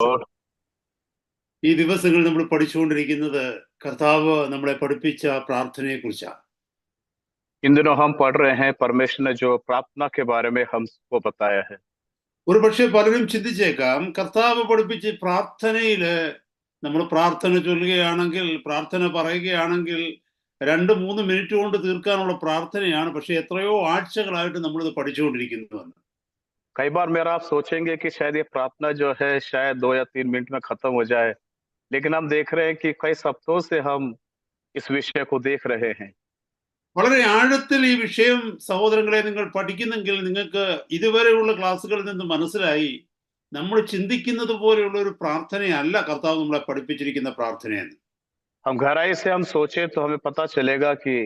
Lord. ഈ ദിവസങ്ങൾ നമ്മൾ പഠിച്ചുകൊണ്ടിരിക്കുന്നത് കർത്താവ് നമ്മളെ പഠിപ്പിച്ച പ്രാർത്ഥനയെക്കുറിച്ചാണ്. इन दिनों हम पढ़ रहे हैं परमेश्वर ने जो प्रार्थना के बारे में हमको बताया है. ഒരു പക്ഷേ പലരും ചിന്തിച്ചേക്കാം, കർത്താവ് പഠിപ്പിച്ച് പ്രാർത്ഥനയില് നമ്മൾ പ്രാർത്ഥന ചൊല്ലുകയാണെങ്കിൽ, പ്രാർത്ഥന പറയുകയാണെങ്കിൽ 2-3 മിനിറ്റ് കൊണ്ട് തീർക്കാനുള്ള പ്രാർത്ഥനയാണ്, പക്ഷെ എത്രയോ ആഴ്ചകളായിട്ട് നമ്മളിത് പഠിച്ചുകൊണ്ടിരിക്കുന്നുവെന്ന്. कई बार मेरा आप सोचेंगे कि शायद ये प्रार्थना जो है शायद 2 या 3 मिनट में खत्म हो जाए, लेकिन हम देख रहे हैं कि कई सप्ताहों से हम इस विषय को देख रहे हैं. വളരെ ആഴത്തിൽ ഈ വിഷയം സഹോദരങ്ങളെ നിങ്ങൾ പഠിക്കുന്നെങ്കിൽ നിങ്ങൾക്ക് ഇതുവരെയുള്ള ക്ലാസ്സുകളിൽ നിന്ന് മനസ്സിലായി, നമ്മൾ ചിന്തിക്കുന്നത് പോലെയുള്ള ഒരു പ്രാർത്ഥനയല്ല കർത്താവ് നമ്മളെ പഠിപ്പിച്ചിരിക്കുന്ന പ്രാർത്ഥനയെന്ന്. हम गहराई से हम सोचे तो हमें पता चलेगा कि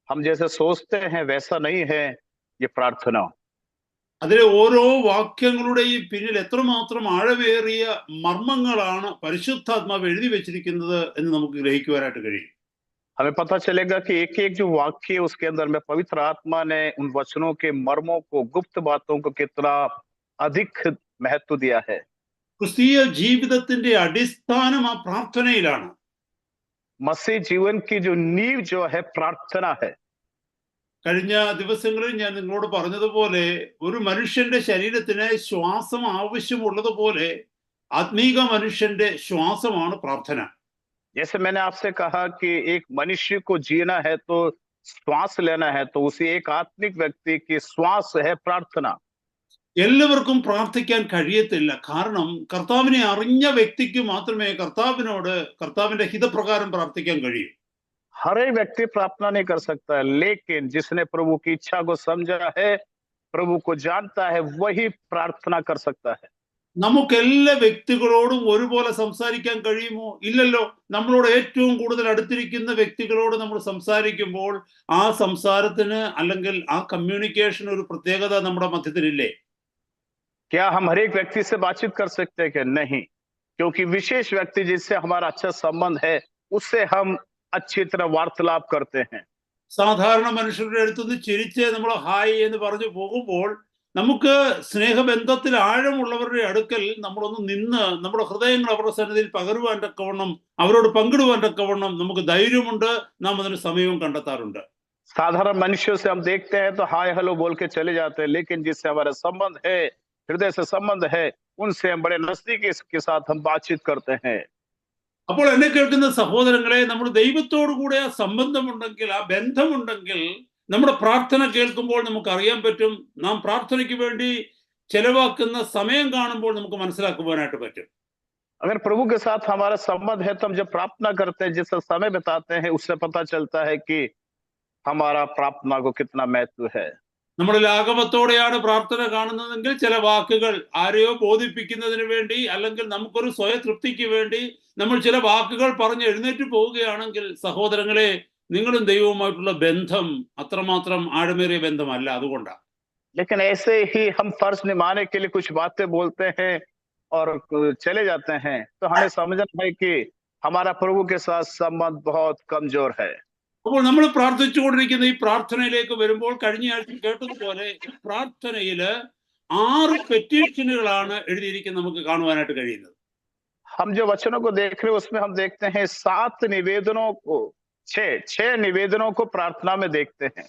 हम जैसे सोचते हैं वैसा नहीं है ये प्रार्थना. അതിലെ ഓരോ വാക്യങ്ങളുടെയും പിന്നിൽ എത്രമാത്രം ആഴമേറിയ മർമ്മങ്ങളാണ് പരിശുദ്ധാത്മാവ് എഴുതി വെച്ചിരിക്കുന്നത് എന്ന് നമുക്ക് ഗ്രഹിക്കുവാനായിട്ട് കഴിയും. हमें पता चलेगा कि एक एक जो वाक्य है उसके अंदर में पवित्र आत्मा ने उन वचनों के मर्मों को, गुप्त बातों को कितना अधिक महत्व दिया है. ക്രിസ്തീയ ജീവിതത്തിന്റെ അടിസ്ഥാനം ആ പ്രാർത്ഥനയിലാണ്. मसीह जीवन की जो नींव जो है प्रार्थना है. കഴിഞ്ഞ ദിവസങ്ങളിൽ ഞാൻ നിങ്ങളോട് പറഞ്ഞതുപോലെ, ഒരു മനുഷ്യന്റെ ശരീരത്തിന് ശ്വാസം ആവശ്യമുള്ളതുപോലെ ആത്മീക മനുഷ്യന്റെ ശ്വാസമാണ് പ്രാർത്ഥന. जैसे मैंने आपसे कहा कि एक मनुष्य को जीना है तो श्वास लेना है, तो उसी एक आत्मिक व्यक्ति की श्वास है प्रार्थना. എല്ലാവർക്കും പ്രാർത്ഥിക്കാൻ കഴിയത്തില്ല. കാരണം കർത്താവിനെ അറിഞ്ഞ വ്യക്തിക്ക് മാത്രമേ കർത്താവിനോട് കർത്താവിന്റെ ഹിതപ്രകാരം പ്രാർത്ഥിക്കാൻ കഴിയൂ. हर एक व्यक्ति प्रार्थना नहीं कर सकता है, लेकिन जिसने प्रभु की इच्छा को समझा है, प्रभु को जानता है, वही प्रार्थना कर सकता है. നമുക്കെല്ലാ വ്യക്തികളോടും ഒരുപോലെ സംസാരിക്കാൻ കഴിയുമോ? ഇല്ലല്ലോ. നമ്മളോട് ഏറ്റവും കൂടുതൽ അടുത്തിരിക്കുന്ന വ്യക്തികളോട് നമ്മൾ സംസാരിക്കുമ്പോൾ ആ സംസാരത്തിന് അല്ലെങ്കിൽ ആ കമ്മ്യൂണിക്കേഷൻ ഒരു പ്രത്യേകത നമ്മുടെ മധ്യത്തിലില്ലേ? क्या हम हर एक व्यक्ति से बातचीत कर सकते हैं कि नहीं? क्योंकि विशेष व्यक्ति जिससे हमारा अच्छा संबंध है, उससे हम अच्छी तरह वार्तालाप करते हैं. സാധാരണ മനുഷ്യരുടെ അടുത്തുനിന്ന് ചിരിച്ച് നമ്മൾ ഹായ് എന്ന് പറഞ്ഞു പോകുമ്പോൾ, നമുക്ക് സ്നേഹബന്ധത്തിൽ ആഴമുള്ളവരുടെ അടുക്കൽ നമ്മളൊന്ന് നിന്ന് നമ്മുടെ ഹൃദയങ്ങൾ അവരുടെ സന്നിധിയിൽ പകരുവാൻ തക്കവണ്ണം, അവരോട് പങ്കിടുവാൻ തക്കവണ്ണം നമുക്ക് ധൈര്യമുണ്ട്. നാം അതിന് സമയവും കണ്ടെത്താറുണ്ട്. साधारण मनुष्यों से हम देखते हैं तो हाय हेलो बोल के चले जाते हैं, लेकिन जिससे हमारा संबंध है, हृदय से संबंध है, उनसे हम बड़े नजदीकी के साथ हम बातचीत करते हैं. അപ്പോൾ എന്നെ കേൾക്കുന്ന സഹോദരങ്ങളെ, നമ്മൾ ദൈവത്തോടു കൂടെ ആ സംബന്ധമുണ്ടെങ്കിൽ, ആ ബന്ധമുണ്ടെങ്കിൽ, നമ്മുടെ പ്രാർത്ഥന കേൾക്കുമ്പോൾ നമുക്ക് അറിയാൻ പറ്റും. നാം പ്രാർത്ഥനയ്ക്ക് വേണ്ടി ചെലവാക്കുന്ന സമയം കാണുമ്പോൾ നമുക്ക് മനസ്സിലാക്കുവാനായിട്ട് പറ്റും. अगर प्रभु के साथ हमारा संबंध है तो हम जब प्रार्थना करते हैं, जिससे समय बिताते हैं, उससे पता चलता है कि हमारा प्रार्थना को कितना महत्व है. നമ്മൾ ലാഘവത്തോടെയാണ് പ്രാർത്ഥന കാണുന്നതെങ്കിൽ ചില വാക്കുകൾ ആരെയോ ബോധിപ്പിക്കുന്നതിന് വേണ്ടി, അല്ലെങ്കിൽ നമുക്കൊരു സ്വയതൃപ്തിക്ക് വേണ്ടി നമ്മൾ ചില വാക്കുകൾ പറഞ്ഞ് എഴുന്നേറ്റ് പോവുകയാണെങ്കിൽ, സഹോദരങ്ങളെ, നിങ്ങളും ദൈവവുമായിട്ടുള്ള ബന്ധം അത്രമാത്രം ആഴമേറിയ ബന്ധമല്ല. അതുകൊണ്ടാണ്. लेकिन ऐसे ही हम फर्ज निभाने के लिए कुछ बातें बोलते हैं और चले जाते हैं, तो हमें समझना है कि हमारा प्रभु के साथ संबंध बहुत कमजोर है. അപ്പോൾ നമ്മൾ പ്രാർത്ഥിച്ചുകൊണ്ടിരിക്കുന്ന ഈ പ്രാർത്ഥനയിലേക്ക് വരുമ്പോൾ, കഴിഞ്ഞ ആഴ്ച കേട്ടതുപോലെ ഈ പ്രാർത്ഥനയില് 6 പെറ്റീഷനുകളാണ് എഴുതിയിരിക്കുന്നത് നമുക്ക് കാണുവാനായിട്ട് കഴിയുന്നത്. हम जो वचनों को देख रहे हैं उसमें हम देखते हैं 7 निवेदनों को, 6 निवेदनों को प्रार्थना में देखते हैं.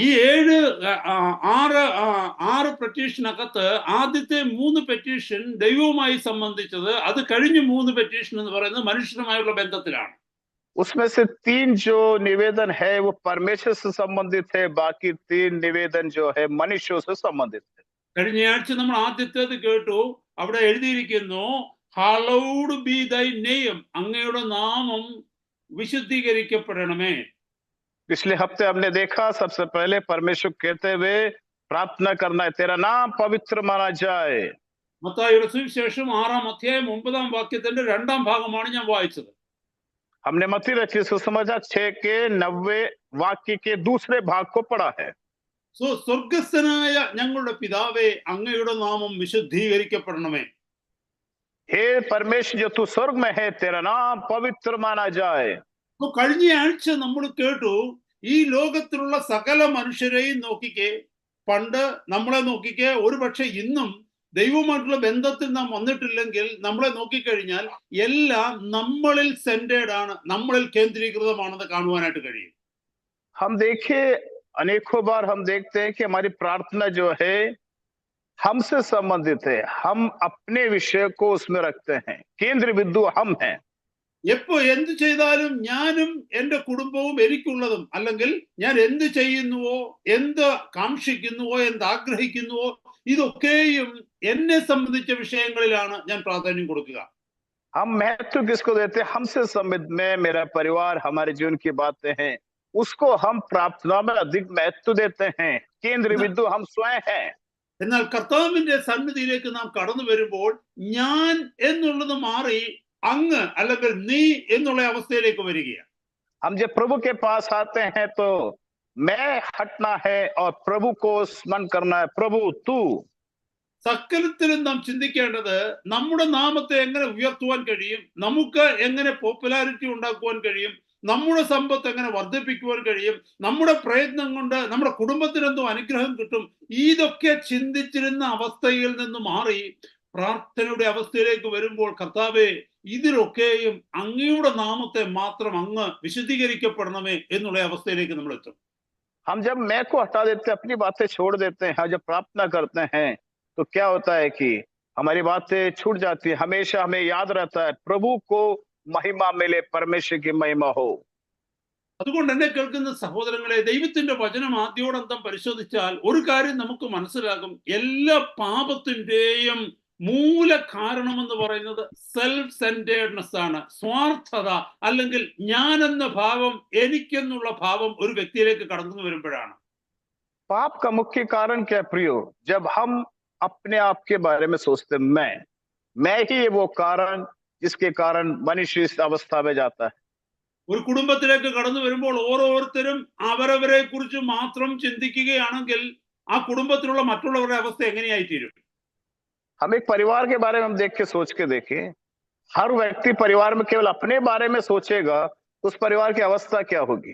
ഈ 6 പെറ്റീഷനകത്ത് ആദ്യത്തെ 3 പെറ്റീഷൻ ദൈവവുമായി സംബന്ധിച്ചത്, അത് കഴിഞ്ഞ 3 പെറ്റീഷൻ എന്ന് പറയുന്നത് മനുഷ്യനുമായുള്ള ബന്ധത്തിലാണ്. उसमें से 3 जो निवेदन है वो परमेश्वर से संबंधित है, बाकी 3 निवेदन जो है मनुष्यों से संबंधित है. കഴിഞ്ഞ ആഴ്ച നമ്മൾ ആദ്യത്തേത് കേട്ടു. അവിടെ എഴുതിയിരിക്കുന്നു, ഹallowed be thy name, അങ്ങയുടെ നാമം വിശുദ്ധീകരിക്കപ്പെടണമേ. पिछले हफ्ते हमने देखा, सबसे पहले परमेश्वर कहते हुए प्रार्थना करना है, तेरा नाम पवित्र माना जाए. മത്തായിയുടെ സുവിശേഷം 6-ാം അധ്യായം 9-ാം വാക്യത്തിന്റെ 2-ാം ഭാഗമാണ് ഞാൻ വായിച്ചത്. हमने मत्ती रचित सुसमाचार 6 के 90 वाक्य के दूसरे भाग को पढ़ा है. സ്വർഗസ്ഥനായ ഞങ്ങളുടെ പിതാവേ, അങ്ങയുടെ നാമം വിശുദ്ധീകരിക്കപ്പെടണമേ. हे परमेश्वर जो तू स्वर्ग में है, तेरा नाम पवित्र माना जाए. കഴിഞ്ഞ ആഴ്ച നമ്മൾ കേട്ടു, ഈ ലോകത്തിലുള്ള സകല മനുഷ്യരെയും നോക്കിക്കേ, പണ്ട് നമ്മളെ നോക്കിക്കേ, ഒരുപക്ഷെ ഇന്നും ദൈവവുമായിട്ടുള്ള ബന്ധത്തിൽ നാം വന്നിട്ടില്ലെങ്കിൽ നമ്മളെ നോക്കിക്കഴിഞ്ഞാൽ എല്ലാം നമ്മളിൽ സെന്റേഡ് ആണ്, നമ്മളിൽ കേന്ദ്രീകൃതമാണെന്ന് കാണുവാനായിട്ട് കഴിയും. हम देखिए, अनेकों बार हम देखते हैं कि हमारी प्रार्थना जो है हमसे संबंधित है, हम अपने विषय को उसमें रखते हैं, केंद्र बिंदु हम हैं। എപ്പോ എന്ത് ചെയ്താലും ഞാനും എൻ്റെ കുടുംബവും എനിക്കുള്ളതും, അല്ലെങ്കിൽ ഞാൻ എന്ത് ചെയ്യുന്നുവോ, എന്ത് കാക്ഷിക്കുന്നുവോ, എന്ത് ആഗ്രഹിക്കുന്നുവോ, ഇതൊക്കെയും എന്നെ സംബന്ധിച്ച വിഷയങ്ങളിലാണ് ഞാൻ പ്രാധാന്യം കൊടുക്കുക. हम महत्व किसको देते हैं? हमसे संबंधित में मेरा परिवार, हमारे जीवन की बातें हैं, उसको हम प्रार्थना में अधिक महत्व देते हैं। केंद्र बिंदु हम स्वयं हैं। എന്നാൽ കർത്താവിന്റെ സന്നിധിയിലേക്ക് നാം കടന്നു വരുമ്പോൾ ഞാൻ എന്നുള്ളത് മാറി അങ്ങ് അല്ലെങ്കിൽ നീ എന്നുള്ള അവസ്ഥയിലേക്ക് വരികയാണ്. हम जब प्रभु के पास आते हैं तो मैं हटना है और प्रभु को स्मरण करना है, प्रभु तू। സകലത്തിലും നാം ചിന്തിക്കേണ്ടത് നമ്മുടെ നാമത്തെ എങ്ങനെ ഉയർത്തുവാൻ കഴിയും, നമുക്ക് എങ്ങനെ പോപ്പുലാരിറ്റി ഉണ്ടാക്കുവാൻ കഴിയും, നമ്മുടെ സമ്പത്ത് എങ്ങനെ വർദ്ധിപ്പിക്കുവാൻ കഴിയും, നമ്മുടെ പ്രയത്നം കൊണ്ട് നമ്മുടെ കുടുംബത്തിന് എന്തോ അനുഗ്രഹം കിട്ടും. ഇതൊക്കെ ചിന്തിച്ചിരുന്ന അവസ്ഥയിൽ നിന്ന് മാറി പ്രാർത്ഥനയുടെ അവസ്ഥയിലേക്ക് വരുമ്പോൾ, കർത്താവേ ഇതിലൊക്കെയും അങ്ങയുടെ നാമത്തെ മാത്രം അങ്ങ് വിശുദ്ധീകരിക്കപ്പെടണമേ എന്നുള്ള അവസ്ഥയിലേക്ക് നമ്മൾ എത്തും. हम जब मैं को हटा देते हैं, अपनी बातें छोड़ देते हैं, जब प्रार्थना करते हैं तो क्या होता है कि हमारी बातें छूट जाती है। हमेशा हमें याद रहता है प्रभु को महिमा मिले, परमेश्वर की महिमा हो। അതുകൊണ്ട് എന്നെ കേൾക്കുന്ന സഹോദരങ്ങളെ, ദൈവത്തിന്റെ വചനം ആദ്യോടന്തം പരിശോധിച്ചാൽ ഒരു കാര്യം നമുക്ക് മനസ്സിലാകും. എല്ലാ പാപത്തിന്റെയും മൂല കാരണമെന്ന് പറയുന്നത് സെൽഫ് സെന്റേർഡ്നെസ് ആണ്, സ്വാർത്ഥത, അല്ലെങ്കിൽ ഞാനെന്ന ഭാവം, എനിക്കെന്നുള്ള ഭാവം ഒരു വ്യക്തിയിലേക്ക് കടന്നു വരുമ്പോഴാണ്. पाप का मुख्य कारण क्या प्रियो? जब हम अपने आप के बारे में सोचते, मैं ही वो कारण जिसके कारण मनुष्य इस अवस्था में जाता है। ഒരു കുടുംബത്തിലേക്ക് കടന്നു വരുമ്പോൾ ഓരോരുത്തരും അവരവരെ കുറിച്ച് മാത്രം ചിന്തിക്കുകയാണെങ്കിൽ ആ കുടുംബത്തിലുള്ള മറ്റുള്ളവരുടെ അവസ്ഥ എങ്ങനെയായി തീരും? हम एक परिवार के बारे में हम देख के सोच के देखें, हर व्यक्ति परिवार में केवल अपने बारे में सोचेगा, उस परिवार की अवस्था क्या होगी?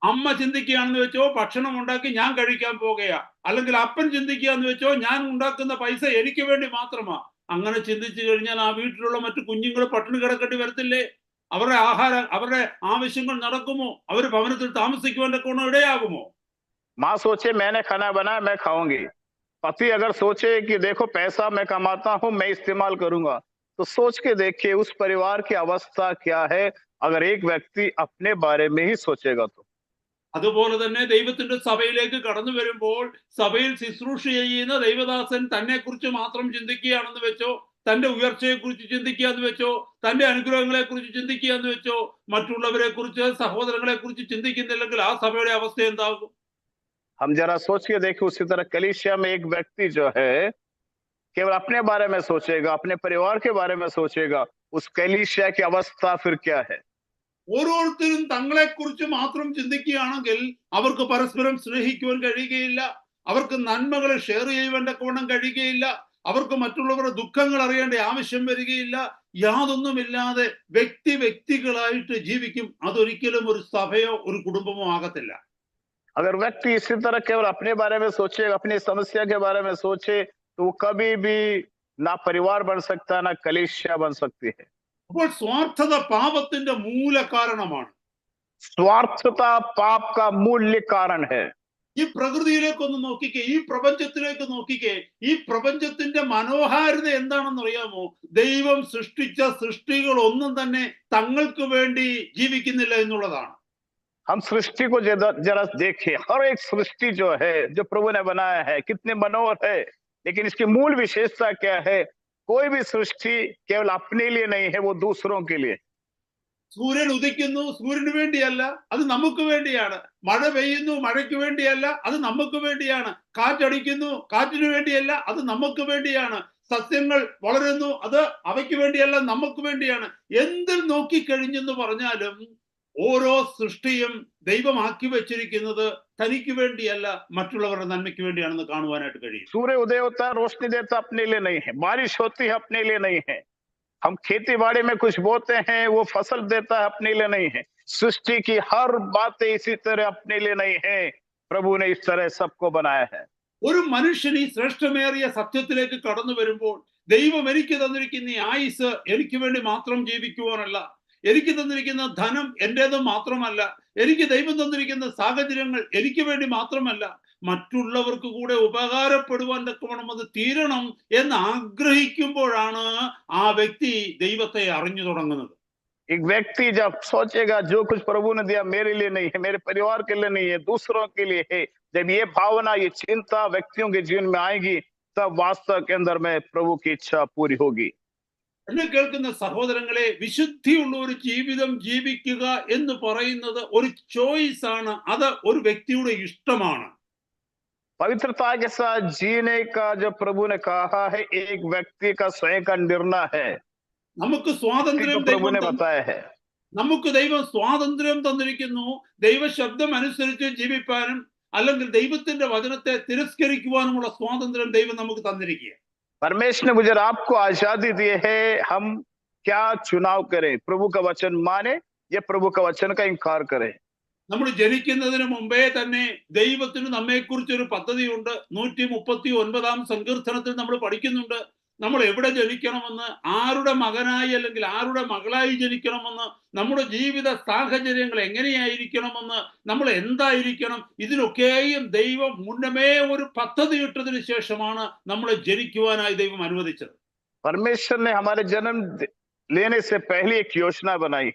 അമ്മ ചിന്തിക്കുകയാണെന്ന് വെച്ചോ ഭക്ഷണം ഉണ്ടാക്കി ഞാൻ കഴിക്കാൻ പോകുകയാ, അല്ലെങ്കിൽ അപ്പൻ ചിന്തിക്കുകയെന്ന് വെച്ചോ ഞാൻ ഉണ്ടാക്കുന്ന പൈസ എനിക്ക് വേണ്ടി മാത്രമാ. അങ്ങനെ ചിന്തിച്ചു കഴിഞ്ഞാൽ ആ വീട്ടിലുള്ള മറ്റു കുഞ്ഞുങ്ങൾ പട്ടിണി കിടക്കേണ്ടി വരത്തില്ലേ? അവരുടെ ആഹാരം, അവരുടെ ആവശ്യങ്ങൾ നടക്കുമോ? അവർ ഭവനത്തിൽ താമസിക്കുവാൻ്റെ കോണം ഇടയാകുമോ? माँ सोचे मैंने खाना बनाया, मैं खाऊंगी। पति अगर सोचे कि देखो पैसा मैं कमाता हूं, मैं इस्तेमाल करूंगा, तो सोच के देखिए उस परिवार की अवस्था क्या है अगर एक व्यक्ति अपने बारे में ही सोचेगा तो। അതുപോലെ തന്നെ ദൈവത്തിന്റെ സഭയിലേക്ക് കടന്നു വരുമ്പോൾ സഭയിൽ ശുശ്രൂഷ ചെയ്യുന്ന ദൈവദാസൻ തന്നെ കുറിച്ച് മാത്രം ചിന്തിക്കുകയാണെന്ന് വെച്ചോ, തന്റെ ഉയർച്ചയെ കുറിച്ച് ചിന്തിക്കുകയെന്ന് വെച്ചോ, തന്റെ അനുഗ്രഹങ്ങളെ കുറിച്ച് ചിന്തിക്കുകയെന്ന് വെച്ചോ, മറ്റുള്ളവരെ കുറിച്ച്, സഹോദരങ്ങളെ കുറിച്ച് ചിന്തിക്കുന്നില്ലെങ്കിൽ ആ സഭയുടെ അവസ്ഥ എന്താകും? हम जरा सोच के देखें, उसी तरह कलीसिया में एक व्यक्ति जो है केवल अपने बारे में सोचेगा, अपने परिवार के बारे में सोचेगा, उस कलीसिया की अवस्था फिर क्या है? ഓരോരുത്തരും തങ്ങളെ കുറിച്ച് മാത്രം ചിന്തിക്കുകയാണെങ്കിൽ അവർക്ക് പരസ്പരം സ്നേഹിക്കുവാൻ കഴിയുകയില്ല, അവർക്ക് നന്മകൾ ഷെയർ ചെയ്യുവാൻ തക്കവണ്ണം കഴിയുകയില്ല, അവർക്ക് മറ്റുള്ളവരുടെ ദുഃഖങ്ങൾ അറിയേണ്ട ആവശ്യം വരികയില്ല. യാതൊന്നുമില്ലാതെ വ്യക്തികളായിട്ട് ജീവിക്കും. അതൊരിക്കലും ഒരു സഭയോ ഒരു കുടുംബമോ ആകത്തില്ല. अगर व्यक्ति इसी तरह केवल अपने बारे में सोचे, अपनी समस्या के बारे में सोचे, तो वो कभी भी ना परिवार बन सकता, ना कलीसिया बन सकती है। അപ്പോൾ സ്വാർത്ഥത പാപത്തിന്റെ മൂല കാരണമാണ്. स्वार्थता पाप का मूल्य कारण है। ഈ പ്രകൃതിയിലേക്കൊന്ന് നോക്കിക്കേ, ഈ പ്രപഞ്ചത്തിലേക്ക് നോക്കിക്കേ. ഈ പ്രപഞ്ചത്തിന്റെ മനോഹാരിത എന്താണെന്ന് അറിയാമോ? ദൈവം സൃഷ്ടിച്ച സൃഷ്ടികൾ ഒന്നും തന്നെ തങ്ങൾക്ക് വേണ്ടി ജീവിക്കുന്നില്ല എന്നുള്ളതാണ്. हम सृष्टि को जरा देखिए, हर एक सृष्टि जो है, जो प्रभु ने बनाया है, कितने मनोहर है, लेकिन इसकी मूल विशेषता क्या है? कोई भी सृष्टि केवल अपने लिए नहीं है, वो दूसरों के लिए। സൂര്യൻ ഉദിക്കുന്നു, സൂര്യന് വേണ്ടിയല്ല, അത് നമുക്ക് വേണ്ടിയാണ്. മഴ പെയ്യുന്നു, മഴയ്ക്ക് വേണ്ടിയല്ല, അത് നമുക്ക് വേണ്ടിയാണ്. കാറ്റടിക്കുന്നു, കാറ്റിന് വേണ്ടിയല്ല, അത് നമുക്ക് വേണ്ടിയാണ്. സസ്യങ്ങൾ വളരുന്നു, അത് അവയ്ക്ക് വേണ്ടിയല്ല, നമുക്ക് വേണ്ടിയാണ്. എന്തിൽ നോക്കിക്കഴിഞ്ഞെന്ന് പറഞ്ഞാലും ഓരോ സൃഷ്ടിയും ദൈവമാക്കി വെച്ചിരിക്കുന്നത് തനിക്ക് വേണ്ടിയല്ല, മറ്റുള്ളവരുടെ നന്മയ്ക്ക് വേണ്ടിയാണെന്ന് കാണുവാനായിട്ട് കഴിയും. सूर्य उदय होता है, रोशनी देता अपने लिए नहीं है, बारिश होती है अपने लिए नहीं है। हम खेती बाड़ी में कुछ बोते हैं, वो फसल देता है अपने लिए नहीं है। सृष्टि की हर बातें इसी तरह अपने लिए नहीं है, प्रभु ने इस तरह सबको बनाया है। ഒരു മനുഷ്യൻ ഈ ശ്രേഷ്ഠമേറിയ സത്യത്തിലേക്ക് കടന്നു വരുമ്പോൾ ദൈവം എനിക്ക് തന്നിരിക്കുന്ന ഈ ആയുസ് എനിക്ക് വേണ്ടി മാത്രം ജീവിക്കുവാനല്ല, എനിക്ക് തന്നിരിക്കുന്ന ധനം എന്റേത് മാത്രമല്ല, എനിക്ക് ദൈവം തന്നിരിക്കുന്ന സാഹചര്യങ്ങൾ എനിക്ക് വേണ്ടി മാത്രമല്ല, മറ്റുള്ളവർക്ക് കൂടെ ഉപകാരപ്പെടുവാൻ തക്കവണ്ണം അത് തീരണം എന്ന് ആഗ്രഹിക്കുമ്പോഴാണ് ആ വ്യക്തി ദൈവത്തെ അറിഞ്ഞു തുടങ്ങുന്നത്. एक व्यक्ति जब सोचेगा जो कुछ प्रभु ने दिया मेरे लिए नहीं है, मेरे परिवार के लिए नहीं है, दूसरों के लिए है, जब ये भावना, ये चिंता व्यक्तियों के जीवन में आएगी, तब वास्तव के अंदर में प्रभु की इच्छा पूरी होगी। എന്നെ കേൾക്കുന്ന സഹോദരങ്ങളെ, വിശുദ്ധിയുള്ള ഒരു ജീവിതം ജീവിക്കുക എന്ന് പറയുന്നത് ഒരു ചോയ്സ് ആണ്, അത് ഒരു വ്യക്തിയുടെ ഇഷ്ടമാണ്. पवित्रता के साथ जीने का जो प्रभु ने कहा है, एक व्यक्ति का स्वयं का निर्णय है, നമുക്ക് സ്വാതന്ത്ര്യം प्रभु ने बताया है। നമുക്ക് ദൈവം സ്വാതന്ത്ര്യം തന്നിരിക്കുന്നു. ദൈവ ശബ്ദം അനുസരിച്ച് ജീവിപ്പാനും അല്ലെങ്കിൽ ദൈവത്തിന്റെ വചനത്തെ തിരസ്കരിക്കുവാനുമുള്ള സ്വാതന്ത്ര്യം ദൈവം നമുക്ക് തന്നിരിക്കുക. परमेश्वर ने मुझे आपको आजादी दी है, हम क्या चुनाव करें, प्रभु का वचन माने या प्रभु का वचन का इनकार करें। നമ്മൾ ജനിക്കുന്നതിന് മുമ്പേ തന്നെ ദൈവത്തിന് നമ്മെക്കുറിച്ചൊരു പദ്ധതിയുണ്ട്. 139 സങ്കീർത്തനത്തിൽ നമ്മൾ പഠിക്കുന്നുണ്ട്, നമ്മൾ എവിടെ ജനിക്കണമെന്ന്, ആരുടെ മകനായി അല്ലെങ്കിൽ ആരുടെ മകളായി ജനിക്കണമെന്ന്, നമ്മുടെ ജീവിത സാഹചര്യങ്ങൾ എങ്ങനെയായിരിക്കണമെന്ന്, നമ്മൾ എന്തായിരിക്കണം, ഇതിനൊക്കെയും ദൈവം മുന്നമേ ഒരു പദ്ധതി ഇട്ടതിന് ശേഷമാണ് നമ്മളെ ജനിക്കുവാനായി ദൈവം അനുവദിച്ചത്. परमेश्वर ने हमारे जन्म लेने से पहले एक योजना बनाई।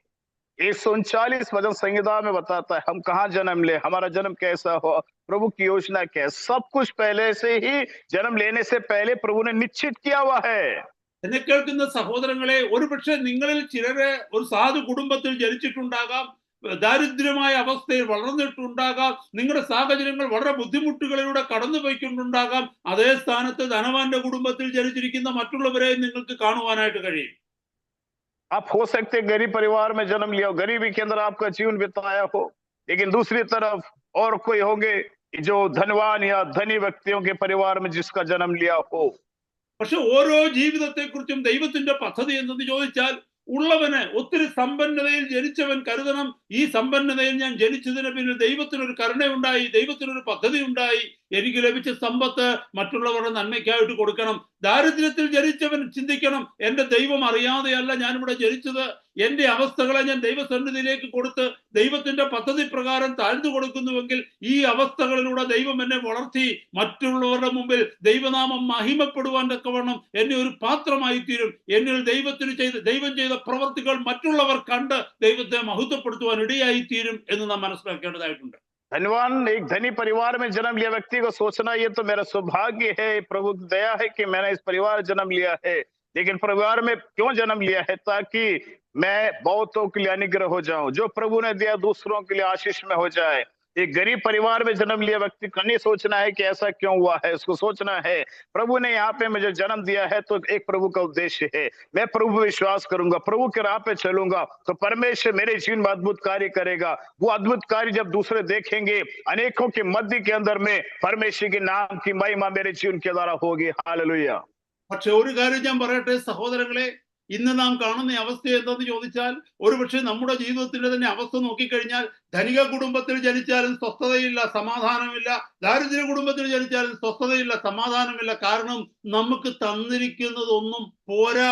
139 वचन संहिता में बताता है हम कहाँ जन्म ले, हमारा जन्म कैसा हो, प्रभु की योजना क्या है, सब कुछ पहले से ही जन्म लेने से पहले प्रभु ने निश्चित किया हुआ है। എന്നെ കേൾക്കുന്ന സഹോദരങ്ങളെ, ഒരുപക്ഷെ നിങ്ങളിൽ ചിലരെ ഒരു സാധു കുടുംബത്തിൽ ജനിച്ചിട്ടുണ്ടാകാം, ദാരിദ്ര്യമായ അവസ്ഥയിൽ വളർന്നിട്ടുണ്ടാകാം, നിങ്ങളുടെ സാഹചര്യങ്ങൾ വളരെ ബുദ്ധിമുട്ടുകളിലൂടെ കടന്നു പോയിക്കൊണ്ടുണ്ടാകാം. അതേ സ്ഥാനത്ത് ധനവാന്റെ കുടുംബത്തിൽ ജനിച്ചിരിക്കുന്ന മറ്റുള്ളവരെ നിങ്ങൾക്ക് കാണുവാനായിട്ട് കഴിയും. आप हो सकते गरीब परिवार में जन्म लिया हो, गरीबी के अंदर आपका जीवन बिताया हो, लेकिन दूसरी तरफ और कोई होंगे जो धनवान या धनी व्यक्तियों के परिवार में जिसका जन्म लिया हो। പക്ഷെ ഓരോ ജീവിതത്തെക്കുറിച്ചും ദൈവത്തിന്റെ പദ്ധതി എന്തെന്ന് ചോദിച്ചാൽ, ഉള്ളവന് ഒത്തിരി സമ്പന്നതയിൽ ജനിച്ചവൻ കരുതണം, ഈ സമ്പന്നതയിൽ ഞാൻ ജനിച്ചതിന് പിന്നിൽ ദൈവത്തിനൊരു കരുണയുണ്ടായി, ദൈവത്തിനൊരു പദ്ധതി ഉണ്ടായി, എനിക്ക് ലഭിച്ച സമ്പത്ത് മറ്റുള്ളവരുടെ നന്മയ്ക്കായിട്ട് കൊടുക്കണം. ദാരിദ്ര്യത്തിൽ ജനിച്ചവൻ ചിന്തിക്കണം, എന്റെ ദൈവം അറിയാതെയല്ല ഞാനിവിടെ ജനിച്ചത്, എന്റെ അവസ്ഥകളെ ഞാൻ ദൈവസന്നിധിയിലേക്ക് കൊടുത്ത് ദൈവത്തിന്റെ പദ്ധതി പ്രകാരം താഴ്ന്നു കൊടുക്കുന്നുവെങ്കിൽ ഈ അവസ്ഥകളിലൂടെ ദൈവം എന്നെ വളർത്തി മറ്റുള്ളവരുടെ മുമ്പിൽ ദൈവനാമം മഹിമപ്പെടുവാൻ തക്കവണ്ണം എന്നെ ഒരു പാത്രമായി തീരും. എന്നിൽ ദൈവം ചെയ്ത പ്രവർത്തികൾ മറ്റുള്ളവർ കണ്ട് ദൈവത്തെ മഹത്വപ്പെടുത്തുവാൻ ഇടയായി തീരും എന്ന് നാം മനസ്സിലാക്കേണ്ടതായിട്ടുണ്ട്. धनवान एक धनी परिवार में जन्म लिया व्यक्ति को सोचना ये तो मेरा सौभाग्य है, प्रभु की दया है कि मैंने इस परिवार जन्म लिया है। लेकिन परिवार में क्यों जन्म लिया है? ताकि मैं बहुतों के लिए अनुग्रह हो जाऊं, जो प्रभु ने दिया दूसरों के लिए आशीष में हो जाए। एक गरीब परिवार में जन्म लिया व्यक्ति को नहीं सोचना है कि ऐसा क्यों हुआ है, उसको सोचना है प्रभु ने यहाँ पे मुझे जन्म दिया है तो एक प्रभु का उद्देश्य है, मैं प्रभु पर विश्वास करूंगा, प्रभु के राह पे चलूंगा तो परमेश्वर मेरे जीवन में अद्भुत कार्य करेगा। वो अद्भुत कार्य जब दूसरे देखेंगे, अनेकों के मध्य के अंदर में परमेश्वर के नाम की महिमा मेरे जीवन के द्वारा होगी। हालेलुया। പക്ഷെ ഒരു കാര്യം ഞാൻ പറയട്ടെ സഹോദരങ്ങളെ, ഇന്ന് നാം കാണുന്ന അവസ്ഥ എന്താണെന്ന് ചോദിച്ചാൽ, ഒരുപക്ഷെ നമ്മുടെ ജീവിതത്തിന്റെ തന്നെ അവസ്ഥ നോക്കിക്കഴിഞ്ഞാൽ, ധനിക കുടുംബത്തിൽ ജനിച്ചാലും സ്വസ്ഥതയില്ല, സമാധാനമില്ല, ദാരിദ്ര്യ കുടുംബത്തിൽ ജനിച്ചാലും സ്വസ്ഥതയില്ല, സമാധാനമില്ല. കാരണം നമുക്ക് തന്നിരിക്കുന്നതൊന്നും പോരാ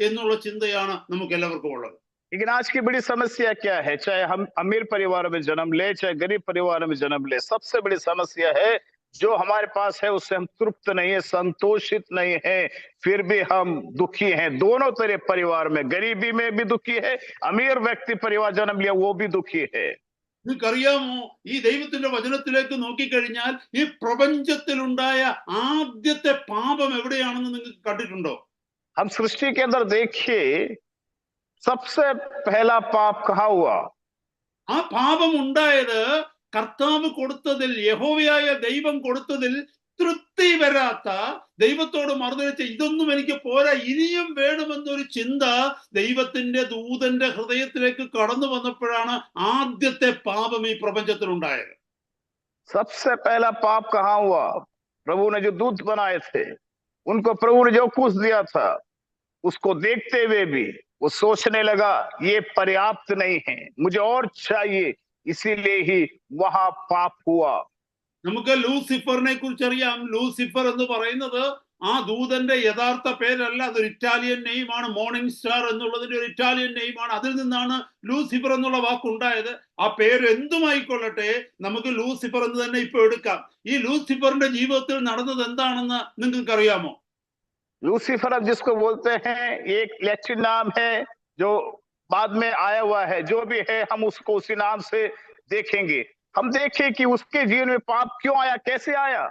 എന്നുള്ള ചിന്തയാണ് നമുക്ക് എല്ലാവർക്കും ഉള്ളത്. लेकिन आज की बड़ी समस्या क्या है? चाहे हम अमीर परिवार में जन्म ले, चाहे गरीब परिवार में जन्म ले, सबसे बड़ी समस्या है जो हमारे पास है उससे हम तृप्त नहीं है, संतोषित नहीं है, फिर भी हम दुखी हैं। दोनों तरह परिवार में, गरीबी में भी दुखी है, अमीर व्यक्ति परिवार जन्म लिया वो भी दुखी है। നിങ്ങൾക്കറിയാമോ, ഈ ദൈവത്തിന്റെ വചനത്തിലേക്ക് നോക്കിക്കഴിഞ്ഞാൽ ഈ പ്രപഞ്ചത്തിലുണ്ടായ ആദ്യത്തെ പാപം എവിടെയാണെന്ന് നിങ്ങൾക്ക് കണ്ടിട്ടുണ്ടോ? हम सृष्टि के अंदर देखिए सबसे पहला पाप कहाँ हुआ? ആ പാപം ഉണ്ടായത് കർത്താവ് കൊടുത്തതിൽ, യഹോവയായ ദൈവം കൊടുത്തതിൽ തൃപ്തി വരാത്ത, ദൈവത്തോട് മറുതലിച്ച് ഇതൊന്നും എനിക്ക് പോരാ ഇനിയും വേണമെന്നൊരു ചിന്ത ദൈവത്തിന്റെ ദൂതന്റെ ഹൃദയത്തിലേക്ക് കടന്നു വന്നപ്പോഴാണ് ആദ്യത്തെ പാപം ഈ പ്രപഞ്ചത്തിൽ ഉണ്ടായത്. सबसे पहला पाप कहाँ हुआ? प्रभु ने जो दूत बनाए थे उनको प्रभु ने जो कुछ दिया था उसको देखते हुए भी वो सोचने लगा ये पर्याप्त नहीं है, मुझे और चाहिए, इसीलिए ही वहां पाप हुआ। നമുക്ക് ലൂസിഫറിനെ കുറിച്ച് അറിയാം. ലൂസിഫർ എന്ന് പറയുന്നത് ആ ദൂതന്റെ യഥാർത്ഥ പേരല്ല, അതൊരു ഇറ്റാലിയൻ നെയിമാണ്. മോർണിംഗ് സ്റ്റാർ എന്നുള്ളതിന്റെ ഒരു ഇറ്റാലിയൻ നെയിമാണ്. അതിൽ നിന്നാണ് ലൂസിഫർ എന്നുള്ള വാക്കുണ്ടായത്. ആ പേര് എന്തുമായിക്കൊള്ളട്ടെ, നമുക്ക് ലൂസിഫർ എന്ന് തന്നെ ഇപ്പൊ എടുക്കാം. ഈ ലൂസിഫറിന്റെ ജീവിതത്തിൽ നടന്നത് എന്താണെന്ന് നിങ്ങൾക്ക് അറിയാമോ? लूसीफर अब जिसको बोलते हैं, एक लैटिन नाम है जो बाद में आया हुआ है। जो भी है हम उसको उसी नाम से देखेंगे। हम देखें कि उसके जीवन में पाप क्यों आया, कैसे आया।